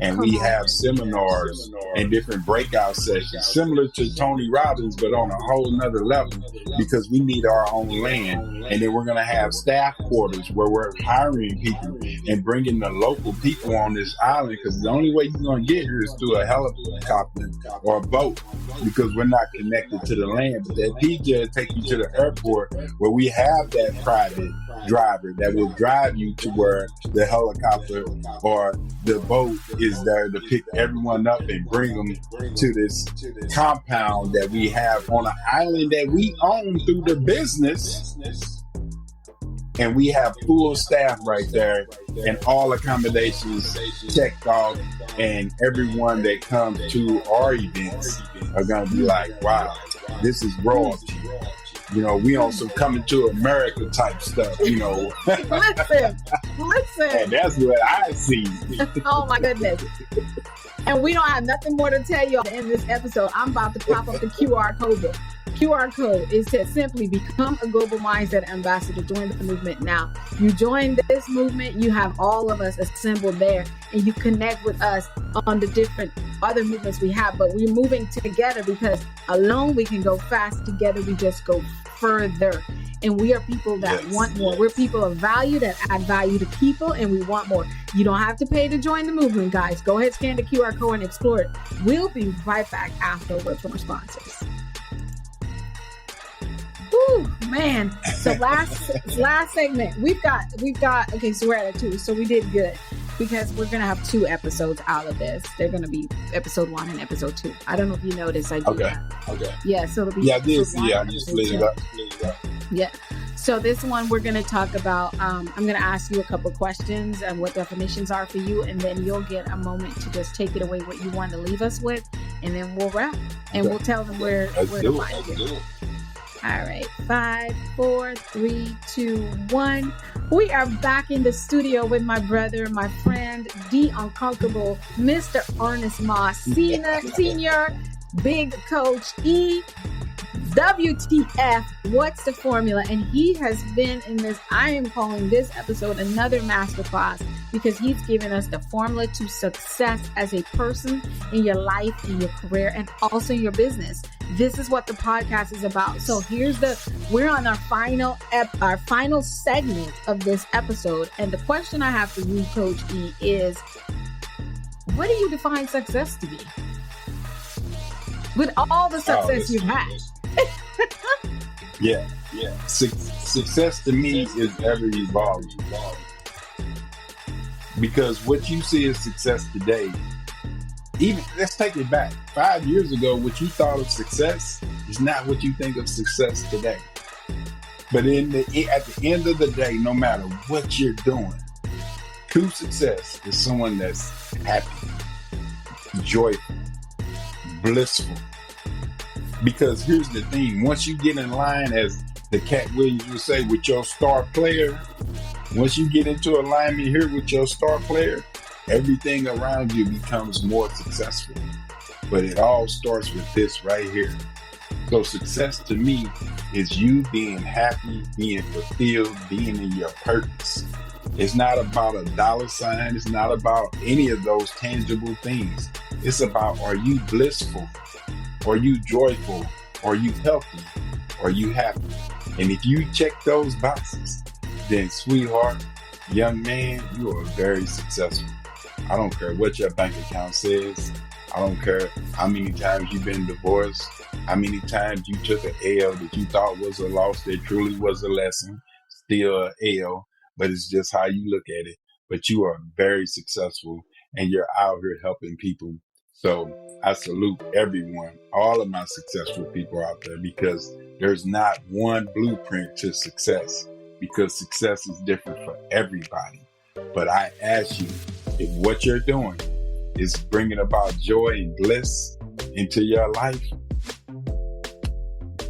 And we have seminars and different breakout sessions, similar to Tony Robbins, but on a whole nother level, because we need our own land. And then we're going to have staff quarters where we're hiring people and bringing the local people on this island, because the only way you're going to get here is through a helicopter or a boat, because we're not connected to the land. But that PJ take you to the airport where we have that private driver that will drive you to where the helicopter or the boat is there to pick everyone up and bring them to this compound that we have on an island that we own through the business. And we have full staff right there and all accommodations checked off, and everyone that comes to our events are going to be like, wow, this is royalty. You know, we on some coming to America type stuff, you know. Listen. And that's what I see. Oh my goodness. And we don't have nothing more to tell you at the end of this episode. I'm about to pop up the QR code. QR code is to simply become a global mindset ambassador. Join the movement now. You join this movement, you have all of us assembled there, and you connect with us on the different other movements we have. But we're moving together because alone we can go fast. Together we just go further. And we are people that want more. We're people of value that add value to people, and we want more. You don't have to pay to join the movement, guys. Go ahead, scan the QR code and explore it. We'll be right back after a word from our sponsors. Whew, man. So last segment, we've got, okay, so we're at a 2. So we did good because we're going to have 2 episodes out of this. They're going to be episode 1 and episode 2. I don't know if you noticed. I did that. Okay. Yeah, so it'll be. Yeah, I did see. I just split it up. Yeah. So this one we're going to talk about, I'm going to ask you a couple questions and what definitions are for you, and then you'll get a moment to just take it away what you want to leave us with, and then we'll wrap, and we'll tell them where to find you. All right, 5, 4, 3, 2, 1. We are back in the studio with my brother, my friend, the unconquerable Mr. Ernest Moss Snr, Big Coach E. WTF, what's the formula? And he has been in this, I am calling this episode another masterclass, because he's given us the formula to success as a person in your life, in your career, and also in your business. This is what the podcast is about. So we're on our final segment of this episode. And the question I have for you, Coach E, is what do you define success to be? With all the success you've had. Yeah. Success to me is ever evolving. Because what you see as success today, even let's take it back. 5 years ago, what you thought of success is not what you think of success today. But at the end of the day, no matter what you're doing, true success is someone that's happy, joyful, blissful. Because here's the thing, once you get in line, as the Cat Williams would say, with your star player, once you get into alignment here with your star player, everything around you becomes more successful. But it all starts with this right here. So success to me is you being happy, being fulfilled, being in your purpose. It's not about a dollar sign. It's not about any of those tangible things. It's about, are you blissful? Are you joyful? Are you healthy? Are you happy? And if you check those boxes, then sweetheart, young man, you are very successful. I don't care what your bank account says. I don't care how many times you've been divorced, how many times you took an L that you thought was a loss that truly was a lesson, still an L, but it's just how you look at it. But you are very successful and you're out here helping people. So I salute everyone, all of my successful people out there, because there's not one blueprint to success, because success is different for everybody. But I ask you, if what you're doing is bringing about joy and bliss into your life,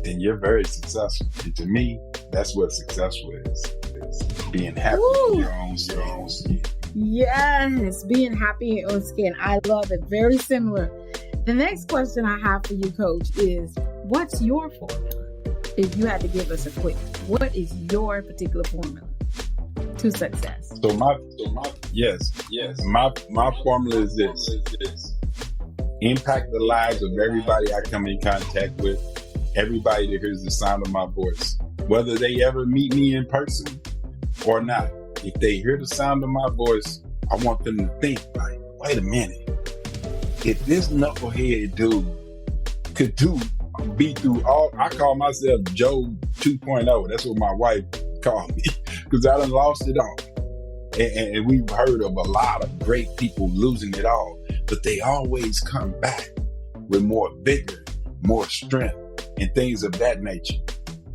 then you're very successful. And to me, that's what successful is being happy in your own skin. Yes, being happy in your own skin. I love it. Very similar. The next question I have for you, Coach, is what's your formula? If you had to give us a quick, what is your particular formula to success? So my formula is this: impact the lives of everybody I come in contact with, everybody that hears the sound of my voice, whether they ever meet me in person or not. If they hear the sound of my voice, I want them to think, like, wait a minute, if this knucklehead dude could be through all, I call myself Job 2.0. That's what my wife called me, because I done lost it all. And we've heard of a lot of great people losing it all, but they always come back with more vigor, more strength, and things of that nature.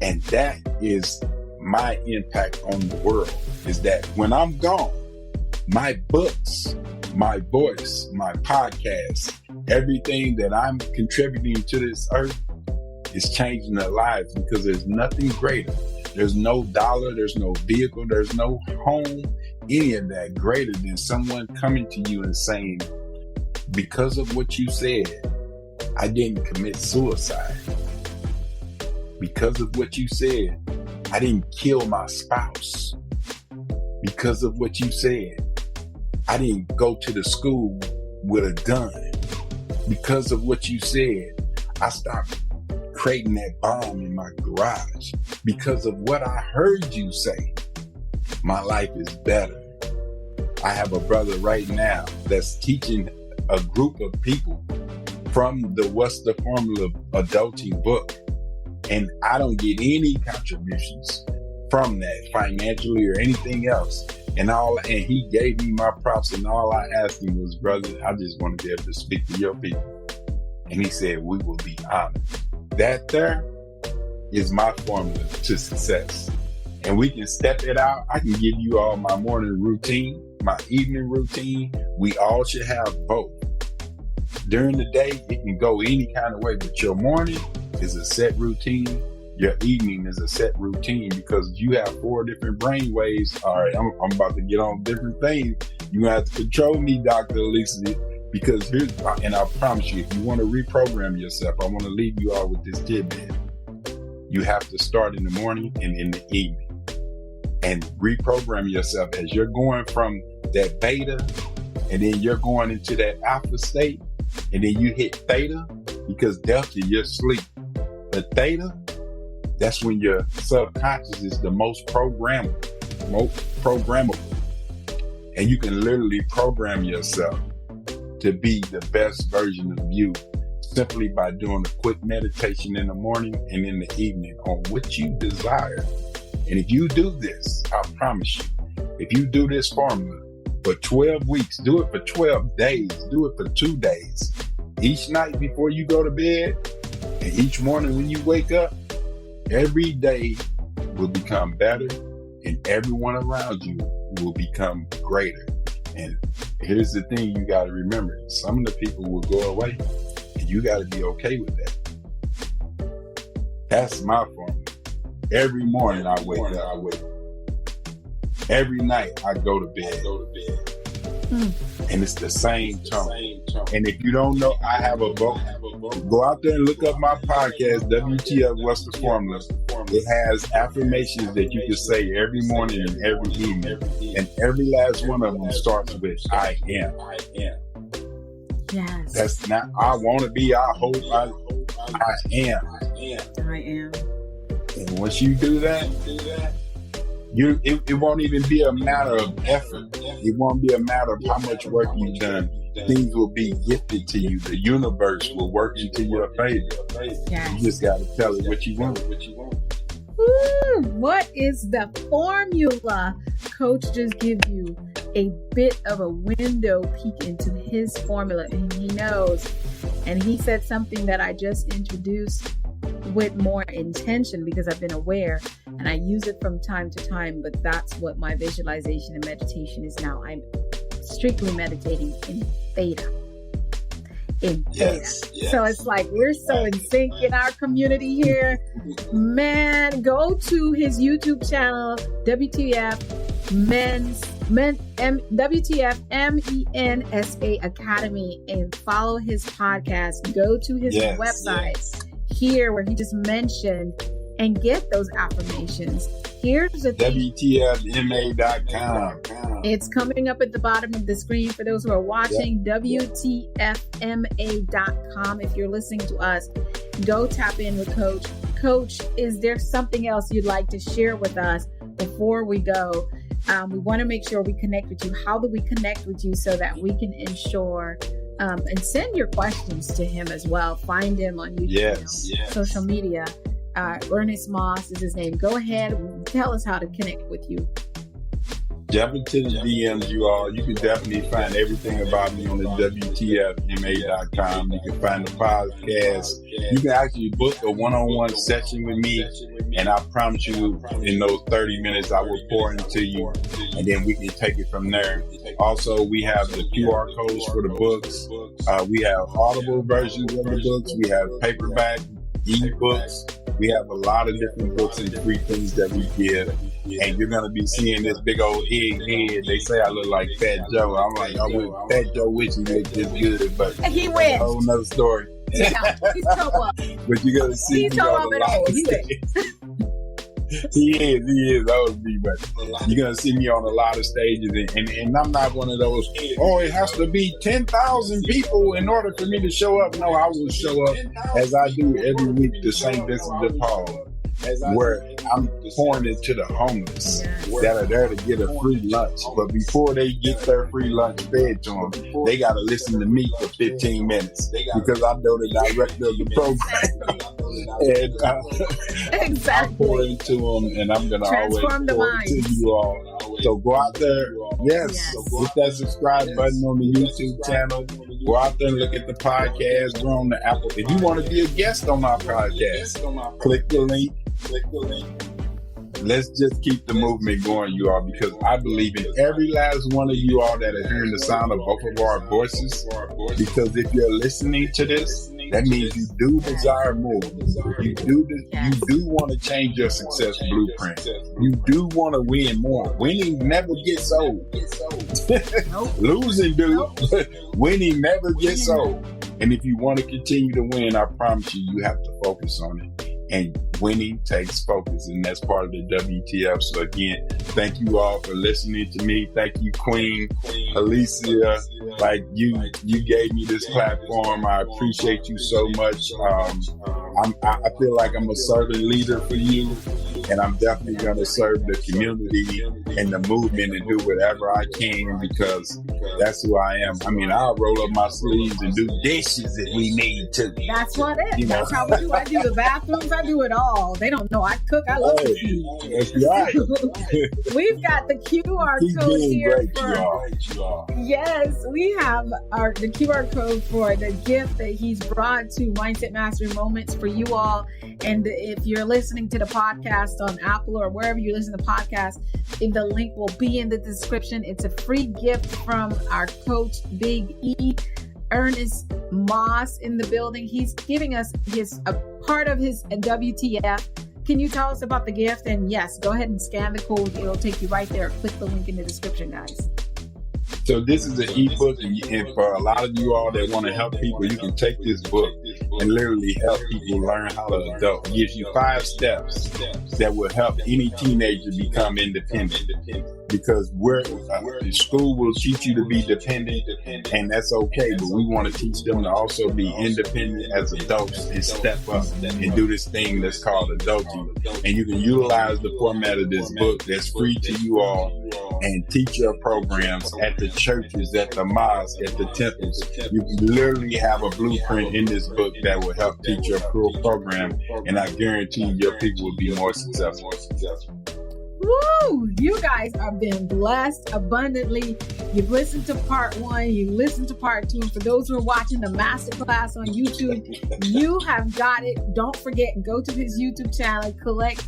And that is my impact on the world, is that when I'm gone, my books, my voice, my podcast, everything that I'm contributing to this earth is changing their lives, because there's nothing greater. There's no dollar, there's no vehicle, there's no home, any of that greater than someone coming to you and saying, because of what you said, I didn't commit suicide. Because of what you said, I didn't kill my spouse. Because of what you said, I didn't go to the school with a gun. Because of what you said, I stopped creating that bomb in my garage. Because of what I heard you say, my life is better. I have a brother right now that's teaching a group of people from the What's the Formula Adulting book. And I don't get any contributions from that financially or anything else. And he gave me my props, and all I asked him was, brother, I just want to be able to speak to your people. And he said, we will be honored. That there is my formula to success. And we can step it out. I can give you all my morning routine, my evening routine. We all should have both. During the day, it can go any kind of way, but your morning is a set routine. Your evening is a set routine, because you have 4 different brain waves. All right, I'm about to get on different things. You have to control me, Dr. Alisa, because and I promise you, if you want to reprogram yourself, I want to leave you all with this tidbit. You have to start in the morning and in the evening, and reprogram yourself as you're going from that beta, and then you're going into that alpha state, and then you hit theta, because delta, you're asleep. But theta, that's when your subconscious is the most programmable. And you can literally program yourself to be the best version of you simply by doing a quick meditation in the morning and in the evening on what you desire. And if you do this, I promise you, if you do this formula for 12 weeks, do it for 12 days, do it for 2 days, each night before you go to bed, and each morning when you wake up, every day will become better, and everyone around you will become greater. And here's the thing you got to remember. Some of the people will go away, and you got to be okay with that. That's my formula. Every morning I wake up. Every night I go to bed. And it's the same tone. And if you don't know, I have a vote. Go out there and look up my podcast, WTF, What's the Formula? It has affirmations that you can say every morning and every evening. And every last one of them starts with, I am. Yes. That's not, I want to be, I hope, I am. I am. And once you do that, it won't even be a matter of effort. It won't be a matter of how much work you've done. Things will be gifted to you. The universe will work into your favor. Yes. You just got to tell it what you want. What is the formula? Coach just give you a bit of a window peek into his formula, and he knows. And he said something that I just introduced with more intention because I've been aware and I use it from time to time, but that's what my visualization and meditation is now. I'm strictly meditating in theta. Yes. So it's like we're so in sync in our community here. Man, go to his YouTube channel, WTF WTF MENSA Academy, and follow his podcast. Go to his website here where he just mentioned and get those affirmations. Here's the thing. WTFMA.com. It's coming up at the bottom of the screen for those who are watching. WTFMA.com. If you're listening to us, go tap in with Coach. Coach, is there something else you'd like to share with us before we go? We want to make sure we connect with you. How do we connect with you so that we can ensure and send your questions to him as well? Find him on YouTube, social media. Ernest Moss is his name. Go ahead and tell us how to connect with you. Jump into the DMs, you all. You can definitely find everything about me on the WTFMA.com. You can find the podcast. You can actually book a one-on-one session with me, and I promise you in those 30 minutes I will pour into you, and then we can take it from there. Also, we have the QR codes for the books. We have audible versions of the books. We have paperback, e-books. We have a lot of different books and free things that we give. And you're going to be seeing this big old egg head. They say I look like Fat Joe. I'm like, Fat Joe wish he looked this good, but he wins. A whole nother story. Yeah, he's toe up. But you're going to see he's toe up at all. He is. That was me, but you're going to see me on a lot of stages. And I'm not one of those, it has to be 10,000 people in order for me to show up. No, I will show up as I do every week to St. Vincent de Paul, where I'm pouring into the homeless that are there to get a free lunch. But before they get their free lunch fed to them, they got to listen to me for 15 minutes because I know the director of the program. And I pour into them, and I'm going to always pour into you all. So go out there, hit that subscribe button on the YouTube channel. Go out there and look at the podcast. We're on the Apple. If you want to be a guest on my podcast, click the link. Let's just keep the movement going, you all, because I believe in every last one of you all that are hearing the sound of both of our voices. Because if you're listening to this, that means you do desire more. You do want to change your success blueprint. You do want to win more. Winning never gets old. Losing do, but winning never gets old. And if you want to continue to win, I promise you have to focus on it. And winning takes focus, and that's part of the WTF. So again, thank you all for listening to me. Thank you, Queen Alisa. Like you gave me this platform. I appreciate you so much. I feel like I'm a servant leader for you, and I'm definitely going to serve the community and the movement and do whatever I can because that's who I am. I mean, I'll roll up my sleeves and do dishes if we need to. That's what it is. That's how we do. I do the bathrooms. I do it all. They don't know I cook. I love to eat. That's right. We've got the QR code here. Yes, we have the QR code for the gift that he's brought to Mindset Mastery Moments for you all. And if you're listening to the podcast on Apple or wherever you listen to podcasts, the link will be in the description. It's a free gift from our coach, Big E. Ernest Moss in the building. He's giving us a part of his WTF. Can you tell us about the gift? And yes, go ahead and scan the code. It'll take you right there. Click the link in the description, guys. So this is an ebook, and for a lot of you all that want to help people, you can take this book and literally help people learn how to adult. It gives you 5 steps that will help any teenager become independent. Because school will teach you to be dependent, and that's okay. But we want to teach them to also be independent as adults and step up and do this thing that's called adulting. And you can utilize the format of this book that's free to you all, and teach your programs at the churches, at the mosques, at the temples. You can literally have a blueprint in this book that will help teach your program, and I guarantee your people will be more successful. Woo! You guys have been blessed abundantly. You've listened to part 1, you listened to part 2. And for those who are watching the masterclass on YouTube, you have got it. Don't forget, go to his YouTube channel,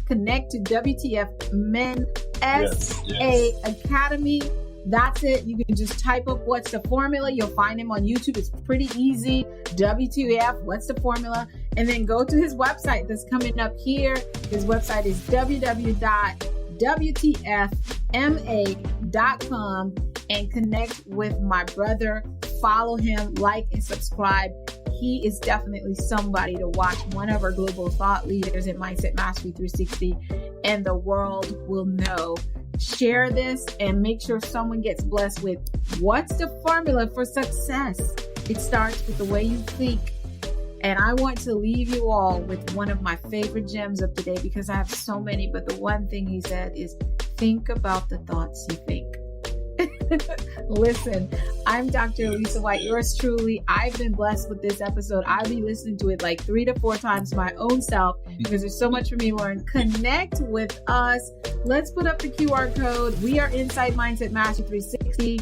connect to WTF Men SA Academy. That's it. You can just type up what's the formula. You'll find him on YouTube. It's pretty easy. WTF, what's the formula? And then go to his website that's coming up here. His website is www.wtfma.com, and connect with my brother. Follow him, like and subscribe. He is definitely somebody to watch, one of our global thought leaders in Mindset Mastery 360, and the world will know. Share this and make sure someone gets blessed with what's the formula for success. It starts with the way you think. And I want to leave you all with one of my favorite gems of today, because I have so many, but the one thing he said is, think about the thoughts you think. Listen, I'm Dr. Alisa White, yours truly. I've been blessed with this episode. I'll be listening to it like 3 to 4 times my own self, because there's so much for me to learn. Connect with us. Let's put up the QR code. We are inside Mindset Mastery 360.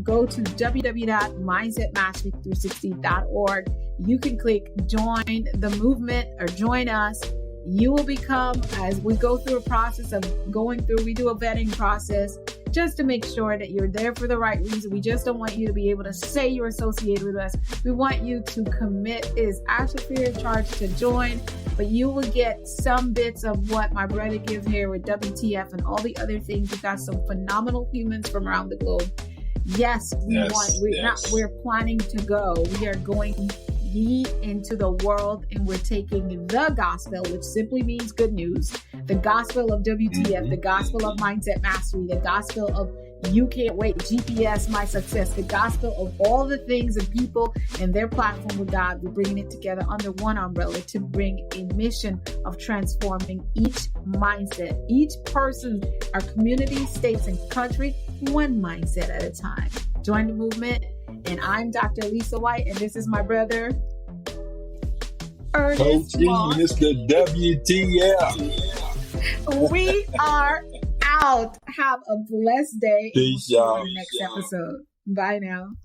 Go to www.mindsetmastery360.org. You can click join the movement or join us. You will become, as we go through a process of going through, we do a vetting process just to make sure that you're there for the right reason. We just don't want you to be able to say you're associated with us. We want you to commit. It is actually free of charge to join, but you will get some bits of what my brother gives here with WTF and all the other things. We've got some phenomenal humans from around the globe. Yes, we're planning to go. We are going ye into the world, and we're taking the gospel, which simply means good news, the gospel of WTF, the gospel of Mindset Mastery, the gospel of You Can't Wait, GPS, My Success, the gospel of all the things and people and their platform with God. We're bringing it together under one umbrella to bring a mission of transforming each mindset, each person, our community, states, and country, one mindset at a time. Join the movement. And I'm Dr. Alisa White, and this is my brother, Ernest Moss. Mr. WTF. We are out. Have a blessed day. Peace, y'all. See you on the next episode. Bye now.